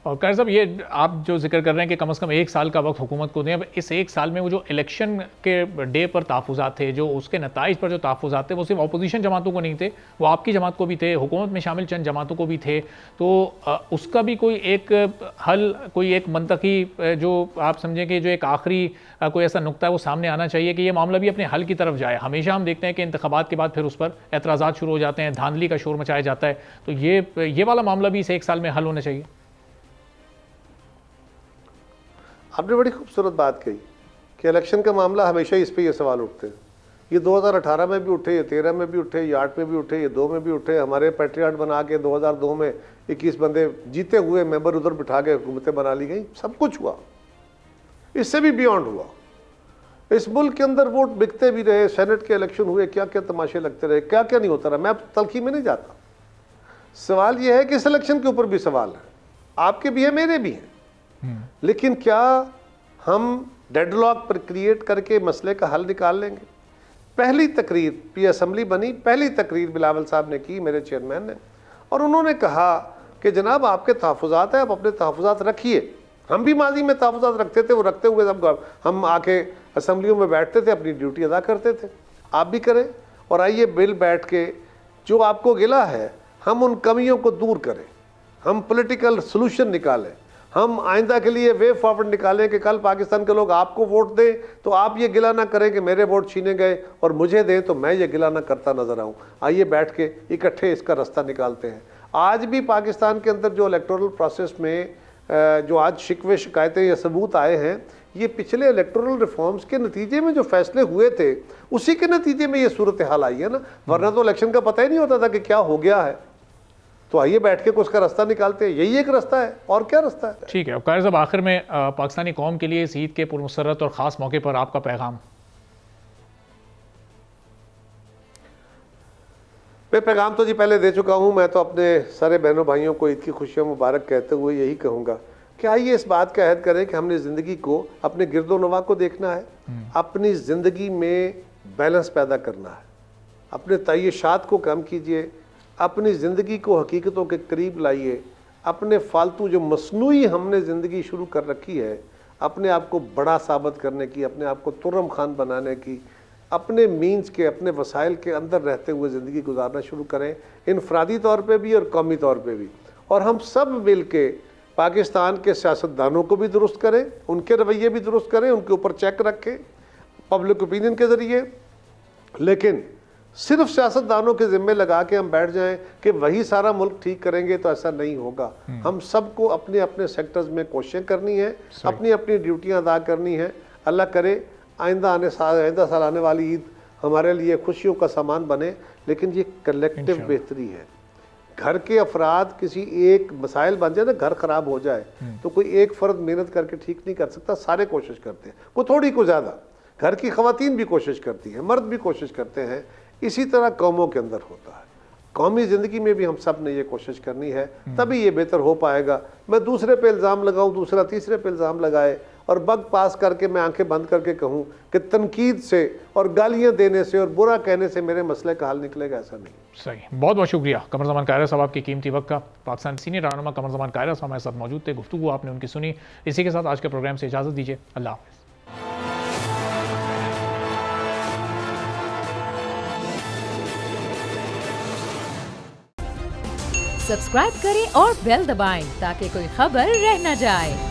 और कायर साहब, ये आप जो जिक्र कर रहे हैं कि कम से कम एक साल का वक्त हुकूमत को दें, अब इस एक साल में वो जो इलेक्शन के डे पर तहफ़्फ़ुज़ात थे, जो उसके नताइज पर जो तहफ़्फ़ुज़ात थे, वो सिर्फ अपोजिशन जमातों को नहीं थे, वो आपकी जमात को भी थे, हुकूमत में शामिल चंद जमातों को भी थे। तो उसका भी कोई एक हल, कोई एक मंतकी, जो आप समझें कि जो एक आखिरी कोई ऐसा नुक्ता है वो सामने आना चाहिए कि ये मामला भी अपने हल की तरफ जाए। हमेशा हम देखते हैं कि इंतखाबात के बाद फिर उस पर एतराज़ात शुरू हो जाते हैं, धांधली का शोर मचाया जाता है। तो ये वाला मामला भी इस एक साल में हल होना चाहिए।
आपने बड़ी खूबसूरत बात कही कि इलेक्शन का मामला हमेशा इस पे ये सवाल उठते हैं। ये 2018 में भी उठे, ये 13 में भी उठे, ये 8 में भी उठे, ये 2 में भी उठे। हमारे पैट्रियाट बना के 2002 में 21 बंदे जीते हुए मेंबर उधर बिठा के हुकूमतें बना ली गई, सब कुछ हुआ। इससे भी बियॉन्ड हुआ। इस मुल्क के अंदर वोट बिकते भी रहे, सेनेट के इलेक्शन हुए, क्या क्या तमाशे लगते रहे, क्या क्या नहीं होता रहा। मैं अब तलखी में नहीं जाता। सवाल यह है कि इस इलेक्शन के ऊपर भी सवाल है, आपके भी है, मेरे भी हैं। लेकिन क्या हम डेडलॉक पर क्रिएट करके मसले का हल निकाल लेंगे? पहली तकरीर पी असम्बली बनी, पहली तकरीर बिलावल साहब ने की, मेरे चेयरमैन ने, और उन्होंने कहा कि जनाब आपके तहफ़्फ़ुज़ात हैं, आप अपने तहफ़्फ़ुज़ात रखिए। हम भी माजी में तहफ़्फ़ुज़ात रखते थे, वो रखते हुए सब हम आके असम्बलियों में बैठते थे, अपनी ड्यूटी अदा करते थे। आप भी करें, और आइए बिल बैठ के जो आपको गिला है हम उन कमियों को दूर करें, हम पॉलिटिकल सोल्यूशन निकालें, हम आइंदा के लिए वे फॉरवर्ड निकालें कि कल पाकिस्तान के लोग आपको वोट दें तो आप ये गिला ना करें कि मेरे वोट छीने गए, और मुझे दें तो मैं ये गिला ना करता नजर आऊं। आइए बैठ के इकट्ठे इसका रास्ता निकालते हैं। आज भी पाकिस्तान के अंदर जो इलेक्टोरल प्रोसेस में जो आज शिकवे शिकायतें या सबूत आए हैं, ये पिछले इलेक्टोरल रिफॉर्म्स के नतीजे में जो फैसले हुए थे उसी के नतीजे में ये सूरत हाल आई है ना, वरना तो इलेक्शन का पता ही नहीं होता था कि क्या हो गया है। तो आइए बैठ के उसका रास्ता निकालते हैं, यही एक रास्ता है, और क्या रास्ता है।
ठीक है। कायर साहब, आखिर में पाकिस्तानी कौम के लिए इस ईद के पुरमसरत और ख़ास मौके पर आपका पैगाम?
मैं पैगाम तो जी पहले दे चुका हूँ। मैं तो अपने सारे बहनों भाइयों को ईद की खुशियाँ मुबारक कहते हुए यही कहूँगा कि आइए इस बात का अहद करें कि हमने ज़िंदगी को, अपने गिरदोनवा को देखना है, अपनी ज़िंदगी में बैलेंस पैदा करना है, अपने तयशात को कम कीजिए, अपनी ज़िंदगी को हकीकतों के करीब लाइए, अपने फालतू जो मसनूई हमने ज़िंदगी शुरू कर रखी है, अपने आप को बड़ा साबित करने की, अपने आप को तुर्रम खान बनाने की, अपने मीन्स के, अपने वसाइल के अंदर रहते हुए ज़िंदगी गुजारना शुरू करें, इनफरादी तौर पे भी और कौमी तौर पे भी। और हम सब मिल के पाकिस्तान के सियासतदानों को भी दुरुस्त करें, उनके रवैये भी दुरुस्त करें, उनके ऊपर चेक रखें पब्लिक ओपिनियन के ज़रिए। लेकिन सिर्फ सियासतदानों के ज़िम्मे लगा के हम बैठ जाएं कि वही सारा मुल्क ठीक करेंगे, तो ऐसा नहीं होगा। हम सबको अपने अपने सेक्टर्स में कोशिशें करनी है, अपनी अपनी ड्यूटियां अदा करनी है। अल्लाह करे आइंदा साल आने वाली ईद हमारे लिए खुशियों का सामान बने, लेकिन ये कलेक्टिव बेहतरी है। घर के अफराद किसी एक मसाइल बन जाए ना, घर ख़राब हो जाए, तो कोई एक फ़र्द मेहनत करके ठीक नहीं कर सकता, सारे कोशिश करते हैं, वो थोड़ी को ज़्यादा। घर की ख़वातीन भी कोशिश करती हैं, मर्द भी कोशिश करते हैं। इसी तरह कौमों के अंदर होता है। कौमी ज़िंदगी में भी हम सब ने ये कोशिश करनी है, तभी ये बेहतर हो पाएगा। मैं दूसरे पे इल्ज़ाम लगाऊं, दूसरा तीसरे पे इल्ज़ाम लगाए और बग पास करके मैं आंखें बंद करके कहूं कि तनकीद से और गालियां देने से और बुरा कहने से मेरे मसले का हल निकलेगा, ऐसा नहीं।
सही, बहुत बहुत शुक्रिया कमर ज़मान कायरा साहब आपकी कीमती वक्त का। पाकिस्तान सीनियर रहनुमा कमर ज़मान कायरा साहब हमारे साथ मौजूद थे, गुफ्तगू आपने उनकी सुनी। इसी के साथ आज के प्रोग्राम से इजाज़त दीजिए। अल्लाह हाफ़िज़।
सब्सक्राइब करें और बेल दबाएं ताकि कोई खबर रह न जाए।